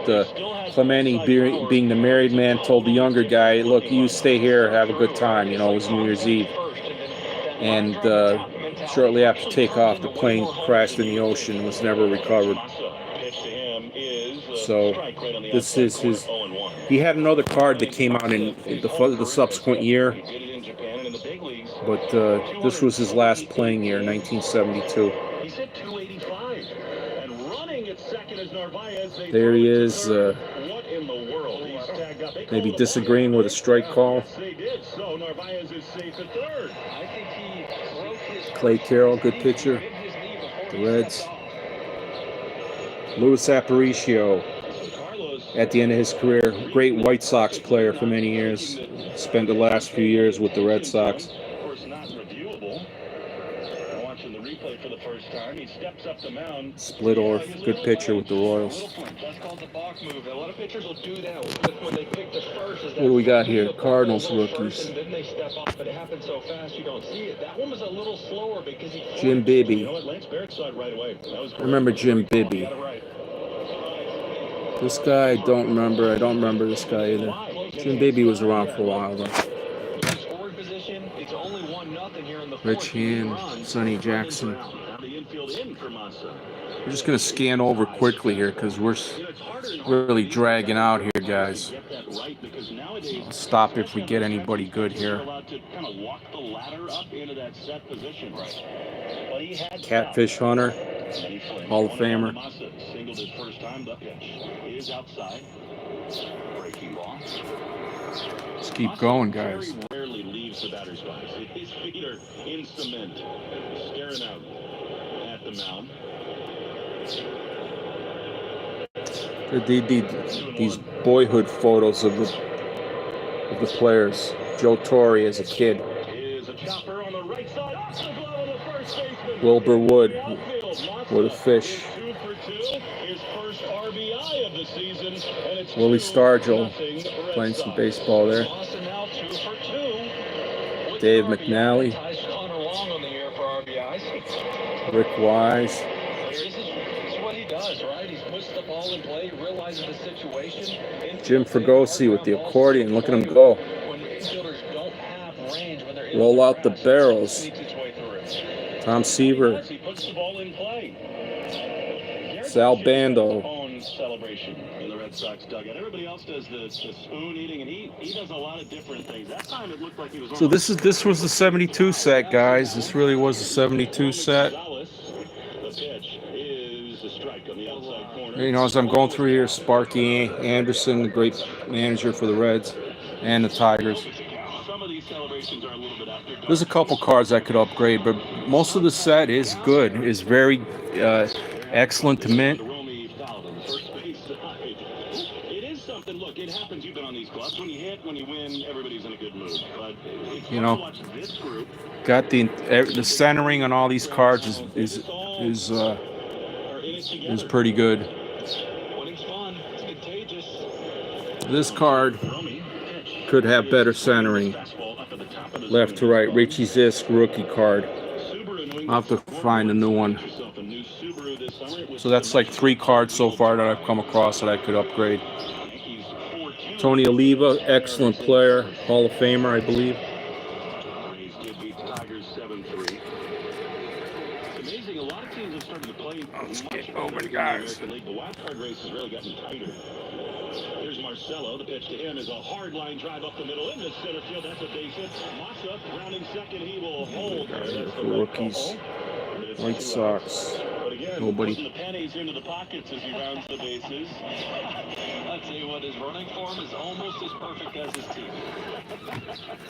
A: Clemente, being the married man, told the younger guy, look, you stay here, have a good time. You know, it was New Year's Eve. And shortly after takeoff, the plane crashed in the ocean and was never recovered. So this is his. He had another card that came out in the subsequent year, but this was his last playing year, 1972.
B: He's hit 285 and running at second as Narvaez.
A: There he is.
B: What in the world? He's tagged up.
A: Maybe disagreeing with a strike call.
B: They did. So Narvaez is safe at third.
C: I think he broke his
A: Clay Carroll, good pitcher. The Reds. Luis Aparicio, at the end of his career, great White Sox player for many years. Spent the last few years with the Red Sox.
B: Of course, not reviewable. Watching the replay for the first time, he steps up the mound.
A: Splittorff, good pitcher with the Royals.
C: That's called the Bach move. A lot of pitchers will do that when they pick the first.
A: What do we got here? Cardinals rookies.
C: And then they step off, but it happens so fast you don't see it. That one was a little slower because he.
A: Jim Bibby.
B: You know what? Lance Barrett saw it right away. That was
A: I remember Jim Bibby. This guy, I don't remember this guy either. Jim Bibby was around for a while though.
C: Scoring position, it's only 1-0 here in the
A: Rich Hand, Sonny Jackson.
B: Now the infield in for Massa.
A: We're just going to scan over quickly here because we're really dragging out here, guys.
B: Get that right because nowadays
A: I'll stop if we get anybody good
B: you're
A: here.
B: allowed to kind of walk the ladder up into that set position. Right. But he had
A: Catfish Hunter, Hall of Famer.
B: Massa singled his first time. The pitch is outside. Breaking ball.
A: Let's keep going, guys.
B: Very rarely leaves the batter's box. His feet are in cement, staring out at the mound.
A: These boyhood photos of the players. Joe Torre as a kid.
B: Is a chopper on the right side. Off the glove of the first baseman.
A: Wilbur Wood, what a fish.
B: 2 for 2, his first RBI of the season, and it's
A: Willie
B: 2-0
A: Stargell
B: Red
A: playing some
B: Sox.
A: baseball there.
C: Boston now 2 for 2.
A: Dave McNally,
C: Ties Connor Long on the year for RBIs.
A: Rick Wise.
C: This is what he does, right? He puts the ball in play, he realizes the situation.
A: Jim Fregosi with the accordion. Look at him go.
C: When infielders don't have range, when they're
A: Roll out the barrels.
C: sneaks its way through.
A: Tom Seaver,
B: He puts the ball in play.
A: Sal Bando.
B: Own celebration in the Red Sox dugout. Everybody else does the spoon eating, and he does a lot of different things. That time it looked like he was.
A: So this was the 72 set, guys. This really was the 72 set.
B: The pitch is a strike on the outside corner.
A: You know, as I'm going through here, Sparky Anderson, the great manager for the Reds and the Tigers.
B: Some of these celebrations are a little bit after.
A: There's a couple cards I could upgrade, but most of the set is good. Is very excellent to mint.
B: Romy fouled on the first base side. It is something. Look, it happens. You've been on these clubs. When you hit, when you win, everybody's in a good mood. But it's
A: You know,
B: watch this group.
A: got the centering on all these cards is pretty good.
B: When it's fun, it's contagious.
A: This card
B: Romy pitch.
A: could have better centering.
B: Fastball up at the top of the
A: Left to right, Richie Zisk rookie card.
B: Subaru New
A: I'll have to find a new one.
B: yourself a new Subaru this summer. It was
A: So that's like 3 cards so far that I've come across that I could upgrade.
B: Yankees 4-2
A: Tony Oliva, excellent player, Hall of Famer, I believe.
B: Rays did beat the Tigers 7-3. It's amazing. A lot of teams have started to play
A: Let's
B: much
A: get
B: better
A: over the
B: in
A: guys.
B: American League. The wild card race has really gotten tighter. Here's Marcelo. The pitch to him is a hard line drive up the middle into center field. That's a base hit. Massa rounding second. He will hold. That's the
A: Rookies. White Sox.
B: But again,
A: Nobody.
B: putting the pennies into the pockets as he rounds the bases.
C: I'll tell you what, his running form is almost as perfect as his team.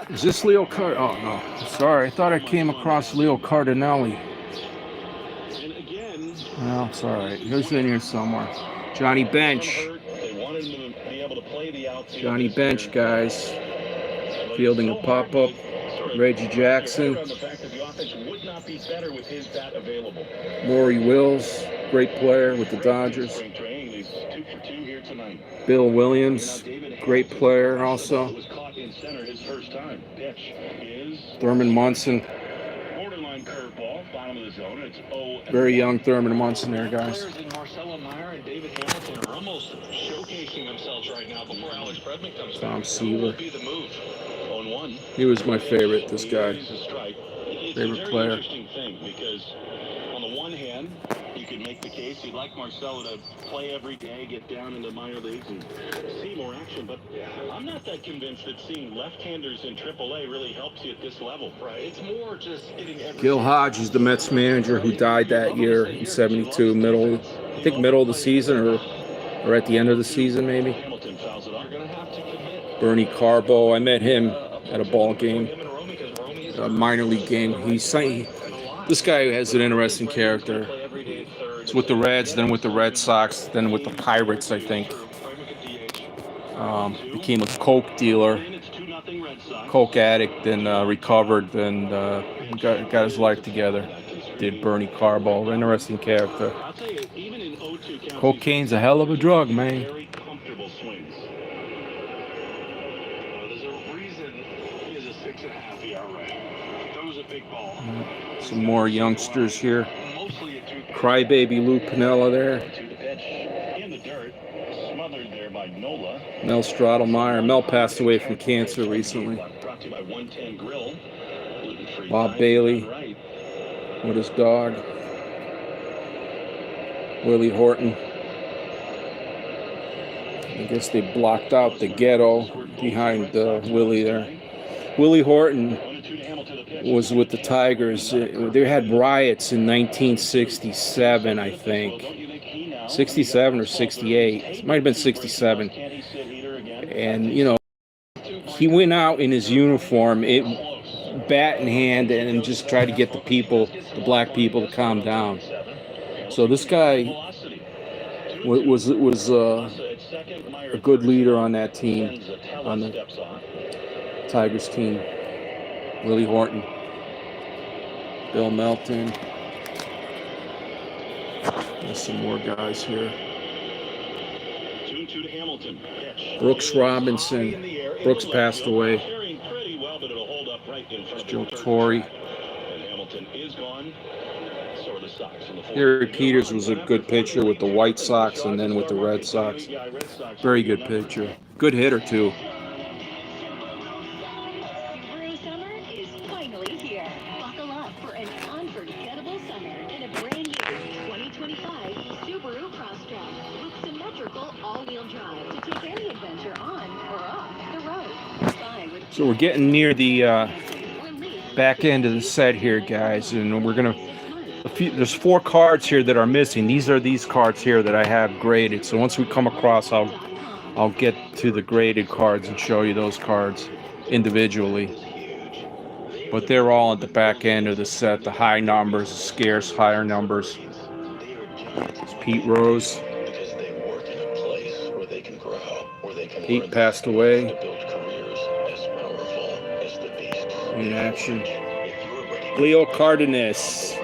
A: Is this Leo Card? Oh, no. Sorry, I thought I came across Leo Cardinelli.
B: And again,
A: No, it's all right. He was in here somewhere. Johnny Bench.
B: they wanted him to be able to play the outfield.
A: Johnny Bench, guys. Fielding a pop-up. Reggie Jackson.
B: On the fact that the offense would not be better with his bat available.
A: Maury Wills, great player with the Dodgers.
B: Spring training, he's 2 for 2 here tonight.
A: Bill Williams, great player also.
B: Was caught in center his first time. Pitch is
A: Thurman Munson,
B: borderline curveball, bottom of the zone. It's 0.
A: very young Thurman Munson there, guys.
C: Players in Marcelo Meyer and David Hamilton are almost showcasing themselves right now before Alex Bregman comes back.
A: Tom
C: Who
A: Seaver.
C: will be the move?
B: 0-1.
A: He was my favorite, this guy.
B: It's
A: Favorite
B: a very
A: player.
B: interesting thing because on the one hand, you could make the case you'd like Marcelo to play every day, get down into minor leagues and see more action, but I'm not that convinced that seeing left-handers in AAA really helps you at this level.
C: Right. It's more just getting every
A: Gil Hodge is the Mets manager who died that year in '72, middle of the season or at the end of the season maybe.
B: Hamilton fouls it off.
C: You're going to have to commit.
A: Bernie Carbo, I met him at a ball game, a minor league game. This guy has an interesting character. It's with the Reds, then with the Red Sox, then with the Pirates, I think. Became a coke dealer, coke addict, then recovered, then got his life together. Did Bernie Carbo, interesting character.
B: I'll tell you, even in 0-2 counts,
A: Cocaine's a hell of a drug, man.
B: very comfortable swings.
C: There's a reason he is a 6.5 ERA. Throws a big ball.
A: Some more youngsters here.
C: Mostly a 2.
A: Crybaby Lou Piniella there.
B: To the pitch in the dirt, smothered there by Nola.
A: Mel Stradelmeyer. Mel passed away from cancer recently.
B: Brought to you by 110 Grill. Gluten-free
A: Bob
B: pie,
A: Bailey.
B: done right.
A: With his dog. Willie Horton. I guess they blocked out the ghetto behind Willie there. Willie Horton
B: 1-2 to Hamilton, the pitch.
A: was with the Tigers. They had riots in 1967, I think. 67 or 68. It might have been 67. And, you know, he went out in his uniform, bat in hand, and just tried to get the black people to calm down. So this guy was a good leader on that team, on the Tigers team. Willie Horton, Bill Melton. There's some more guys here.
B: 2-2 to Hamilton. Pitch.
A: Brooks Robinson. Brooks passed away.
B: Carrying pretty well, but it'll hold up right in front of
A: Joe
B: the third
A: Torre.
B: back. And Hamilton is gone. So are the Sox in the fourth.
A: Gary Peters was a good pitcher with the White Sox and then with the Red Sox. Very good pitcher. Good hitter, too.
F: Subaru summer is finally here. Buckle up for an unforgettable summer in a brand new 2025 Subaru Crosstrek with symmetrical all-wheel drive to take any adventure on or off the road. Buy with
A: So we're getting near the
F: release
A: back end of the set here, guys, and we're gonna. There's 4 cards here that are missing. These are these cards here that I have graded. So once we come across, I'll get to the graded cards and show you those cards individually. But they're all at the back end of the set. The high numbers, scarce higher numbers. It's Pete Rose.
E: Because they work in a place where they can grow, where they can
A: Pete
E: learn
A: passed
E: to
A: away
E: build careers as powerful as the beast.
A: in action.
E: If you're ready
A: Leo Cardenas.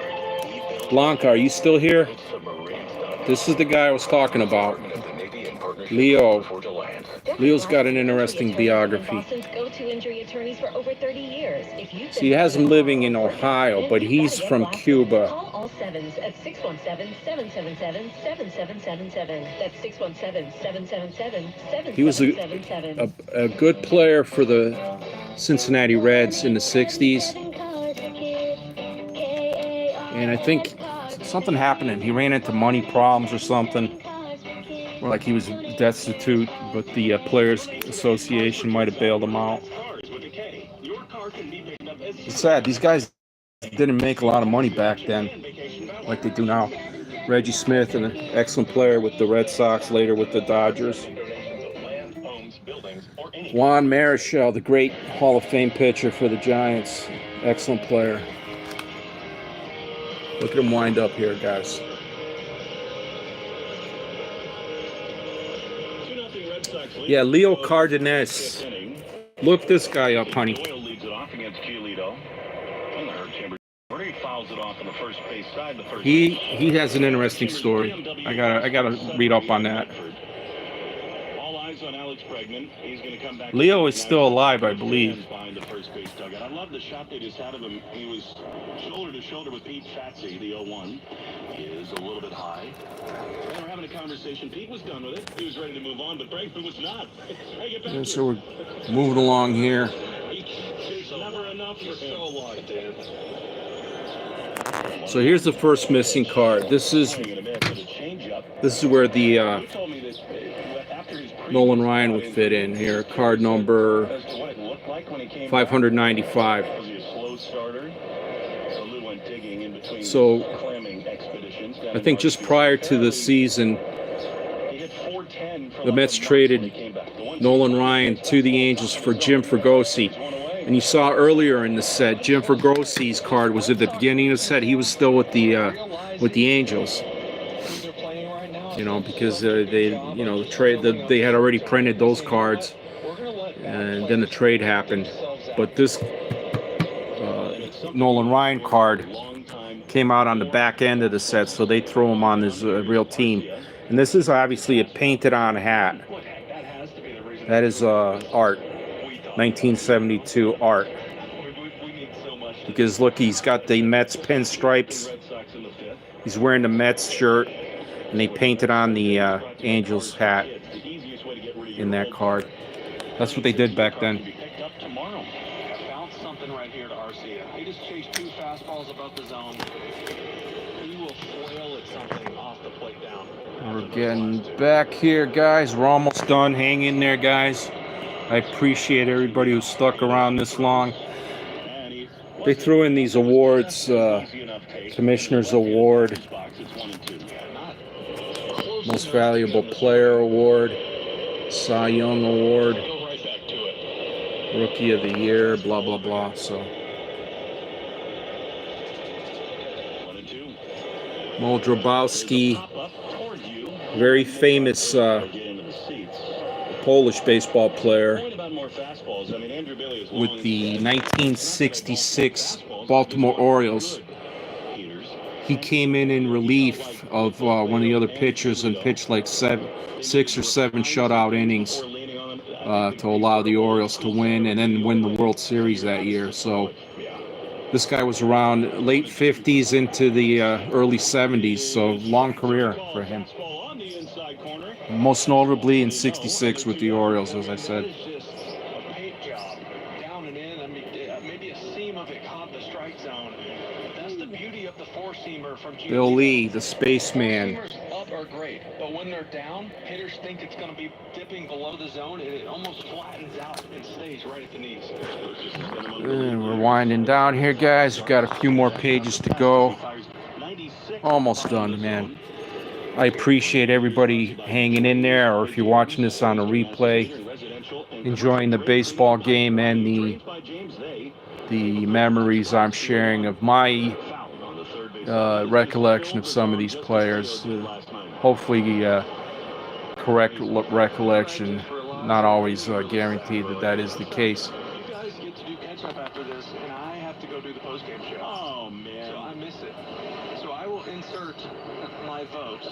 A: Blanca, are you still here?
E: submarines,
A: This is the guy I was talking about.
E: the Navy in partnership
A: Leo.
E: for to land.
D: This
A: Leo's got an interesting biography.
D: Boston's go-to injury attorneys for over 30 years. If you've
A: So he has him living in Ohio, but he's from Cuba.
D: Call all sevens at 617-777-7777. That's 617-777-7777.
A: He was a good player for the Cincinnati Reds in the 60s. And I think something happened and he ran into money problems or something. Or like he was destitute, but the Players Association might have bailed him out. It's sad. These guys didn't make a lot of money back then like they do now. Reggie Smith, an excellent player with the Red Sox, later with the Dodgers. Juan Marichal, the great Hall of Fame pitcher for the Giants. Excellent player. Look at him wind up here, guys. Yeah, Leo Cardenas. Look this guy up, honey. He has an interesting story. I gotta read up on that. Leo is still alive, I believe.
B: I love the shot they just had of him. He was shoulder to shoulder with Pete Fatsy, the 0-1. He is a little bit high. They were having a conversation. Pete was done with it. He was ready to move on, but Bregman was not.
A: And so we're moving along here.
B: There's never enough for so wide, Dan.
A: So here's the first missing card. This is where the Nolan Ryan would fit in here. Card number 595. So I think just prior to the season, the Mets traded Nolan Ryan to the Angels for Jim Fregosi. And you saw earlier in the set, Jim Fergosi's card was at the beginning of the set. He was still with the Angels. You know, because they had already printed those cards, and then the trade happened. But this Nolan Ryan card came out on the back end of the set, so they throw him on this real team. And this is obviously a painted-on hat. That is art, 1972 art. Because look, he's got the Mets pinstripes. He's wearing the Mets shirt. And they painted on the Angels hat in that card. That's what they did back then.
C: Bounce something right here to Arcia. He just chased 2 fastballs above the zone. He will flail at something off the plate down.
A: We're getting back here, guys. We're almost done. Hang in there, guys. I appreciate everybody who stuck around this long. They threw in these awards, Commissioner's Award, Most Valuable Player Award, Cy Young Award, Rookie of the Year, blah, blah, blah. So, Mo Drabowski, very famous Polish baseball player with the 1966 Baltimore Orioles. He came in relief of one of the other pitchers and pitched like 6 or 7 shutout innings to allow the Orioles to win and then win the World Series that year. So this guy was around late 50s into the early 70s, so long career for him. Most notably in 66 with the Orioles, as I said. Bill Lee, the spaceman.
C: Up are great, but when they're down, hitters think it's going to be dipping below the zone, and it almost flattens out and stays right at the knees.
A: We're winding down here, guys. We've got a few more pages to go. Almost done, man. I appreciate everybody hanging in there, or if you're watching this on a replay, enjoying the baseball game and the memories I'm sharing of my recollection of some of these players. Hopefully correct recollection, not always guaranteed that is the case.
C: You guys get to do catch up after this, and I have to go do the post-game show.
B: Oh, man.
C: So I miss it. So I will insert my vote.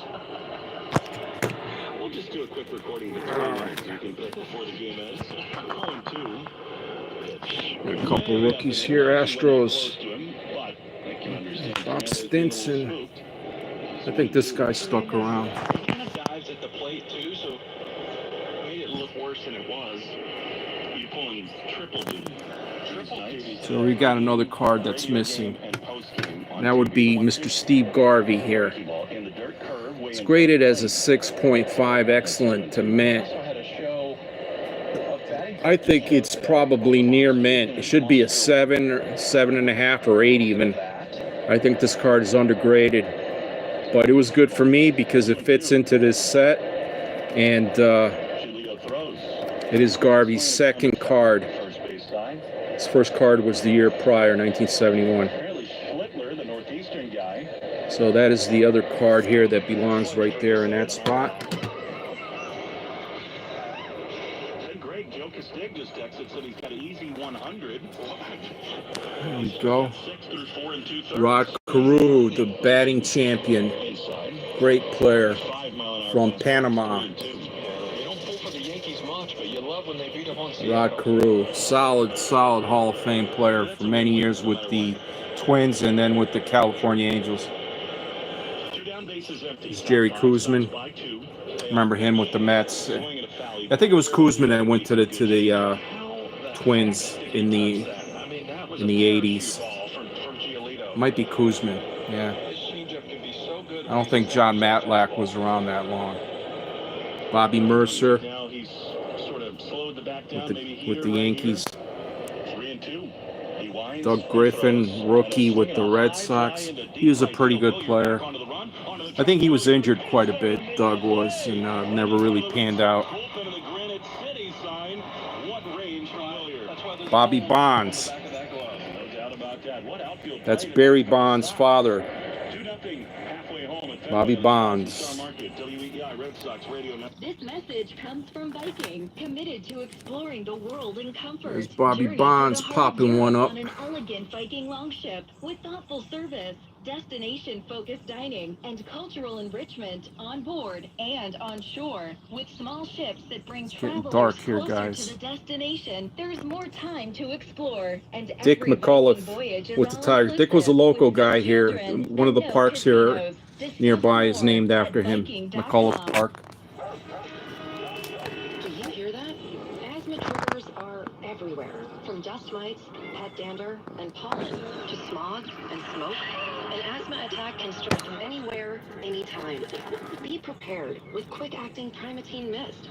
B: We'll just do a quick recording between us. You can pick before the game ends. Calling two.
A: A couple rookies here. Astros. Bob Stinson. I think this guy stuck around.
C: He kind of dives at the plate too, so made it look worse than it was.
B: You're pulling triple duty.
A: So we got another card that's missing. That would be Mr. Steve Garvey here. It's graded as a 6.5, excellent to mint. I think it's probably near mint. It should be a 7, or 7.5, or 8 even. I think this card is undergraded. But it was good for me because it fits into this set. And it is Garvey's second card. His first card was the year prior, 1971. So that is the other card here that belongs right there in that spot.
B: Greg Joe Castig just exits and he's got an easy 100.
A: There we go. Rod Carew, the batting champion. Great player from Panama. Rod Carew, solid Hall of Fame player for many years with the Twins and then with the California Angels. It's Jerry Koosman. Remember him with the Mets. I think it was Koosman that went to the Twins in the 80s. Might be Koosman. Yeah. I don't think John Matlack was around that long. Bobby Mercer with the Yankees. Doug Griffin, rookie with the Red Sox. He was a pretty good player. I think he was injured quite a bit, Doug was, and never really panned out. Bobby Bonds. That's Barry Bonds' father. Bobby Bonds.
F: This message comes from Viking, committed to exploring the world in comfort.
A: There's Bobby
F: Journey
A: Bonds
F: through the
A: popping
F: hard
A: one
F: yards
A: up.
F: on an elegant Viking longship with thoughtful service, destination-focused dining, and cultural enrichment on board and on shore. With small ships that bring
A: getting
F: travelers
A: dark here,
F: closer
A: guys.
F: to the destination, there's more time to explore. And
A: Dick
F: every
A: McAuliffe
F: Viking voyage is
A: with the
F: all
A: Tigers. Dick was a
F: inclusive
A: local
F: with no
A: guy here.
F: children
A: One of the
F: and no
A: parks here
F: casinos. Discover
A: nearby is
F: more
A: named
F: at
A: after him,
F: Viking.com.
A: McAuliffe Park.
D: Do you hear that? Asthma triggers are everywhere. From dust mites, pet dander, and pollen, to smog and smoke. An asthma attack can strike you anywhere, anytime. Be prepared with quick-acting Primatene Mist.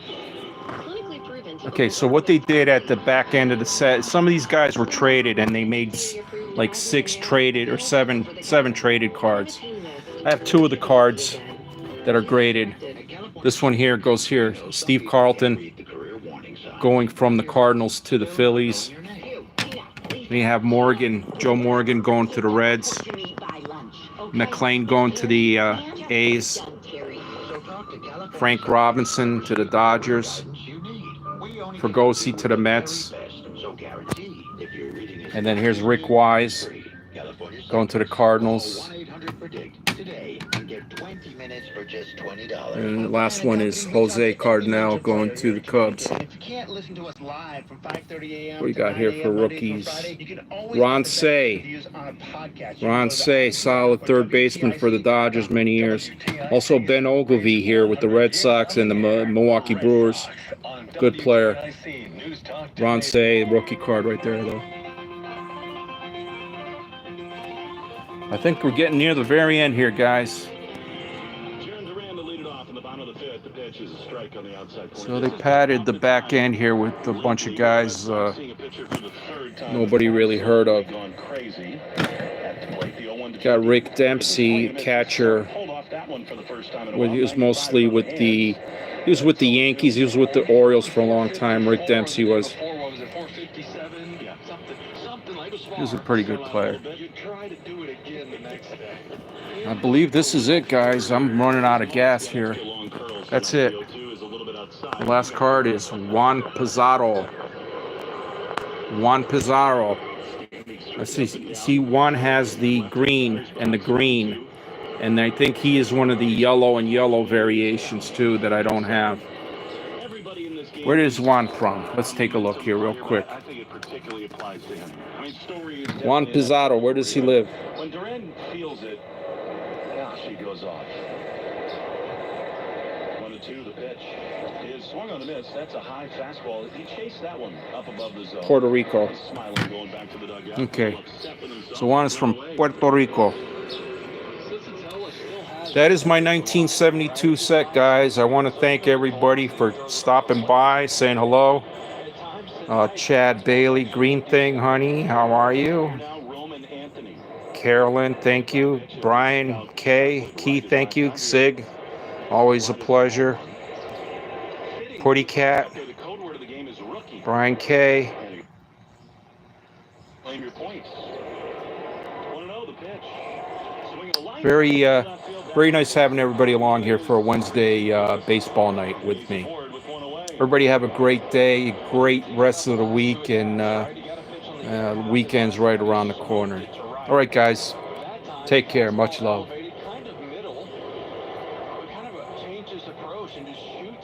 D: Clinically proven to...
A: Okay, so what they did at the back end of the set, some of these guys were traded and they made like 6 traded or 7 traded cards. I have 2 of the cards that are graded. This one here goes here. Steve Carlton going from the Cardinals to the Phillies. We have Morgan, Joe Morgan going to the Reds. McClain going to the A's. Frank Robinson to the Dodgers. Fregosi to the Mets. And then here's Rick Wise going to the Cardinals. And the last one is Jose Cardinal going to the Cubs. What do you got here for rookies? Ron Say. Ron Say, solid third baseman for the Dodgers many years. Also Ben Ogilvy here with the Red Sox and the Milwaukee Brewers. Good player. Ron Say, rookie card right there, though. I think we're getting near the very end here, guys. So they padded the back end here with a bunch of guys nobody really heard of. Got Rick Dempsey, catcher. He was mostly with the Yankees. He was with the Orioles for a long time. Rick Dempsey was. He was a pretty good player. I believe this is it, guys. I'm running out of gas here. That's it. The last card is Juan Pizarro. Juan Pizarro. Let's see. See, Juan has the green and the green. And I think he is one of the yellow and yellow variations too that I don't have.
B: Everybody in this game.
A: Where is Juan from? Let's take a look here real quick.
B: I think it particularly applies to him. I mean, Story is
A: Juan
B: definitely-
A: Pizarro, where does he live?
B: When Duran feels it, gosh, he goes off. 1-2, the pitch. Is swung on the miss. That's a high fastball. He chased that one up above the zone.
A: Puerto Rico.
B: He's smiling, going back to the dugout.
A: Okay.
B: Stepping himself
A: So Juan is from
B: away.
A: Puerto Rico. That is my 1972 set, guys. I want to thank everybody for stopping by, saying hello. Chad Bailey, Green Thing, honey, how are you?
B: Now Roman Anthony.
A: Carolyn, thank you. Brian K, Keith, thank you. Sig, always a pleasure. Putty Cat,
B: Okay, the code word of the game is rookie.
A: Brian K.
B: Claim your points. 1-0, the pitch. Swing of the line.
A: Very nice having everybody along here for a Wednesday baseball night with me.
B: Forward with one away.
A: Everybody have a great day, great rest of the week, and the weekend's right around the corner. All right, guys, take care. Much love.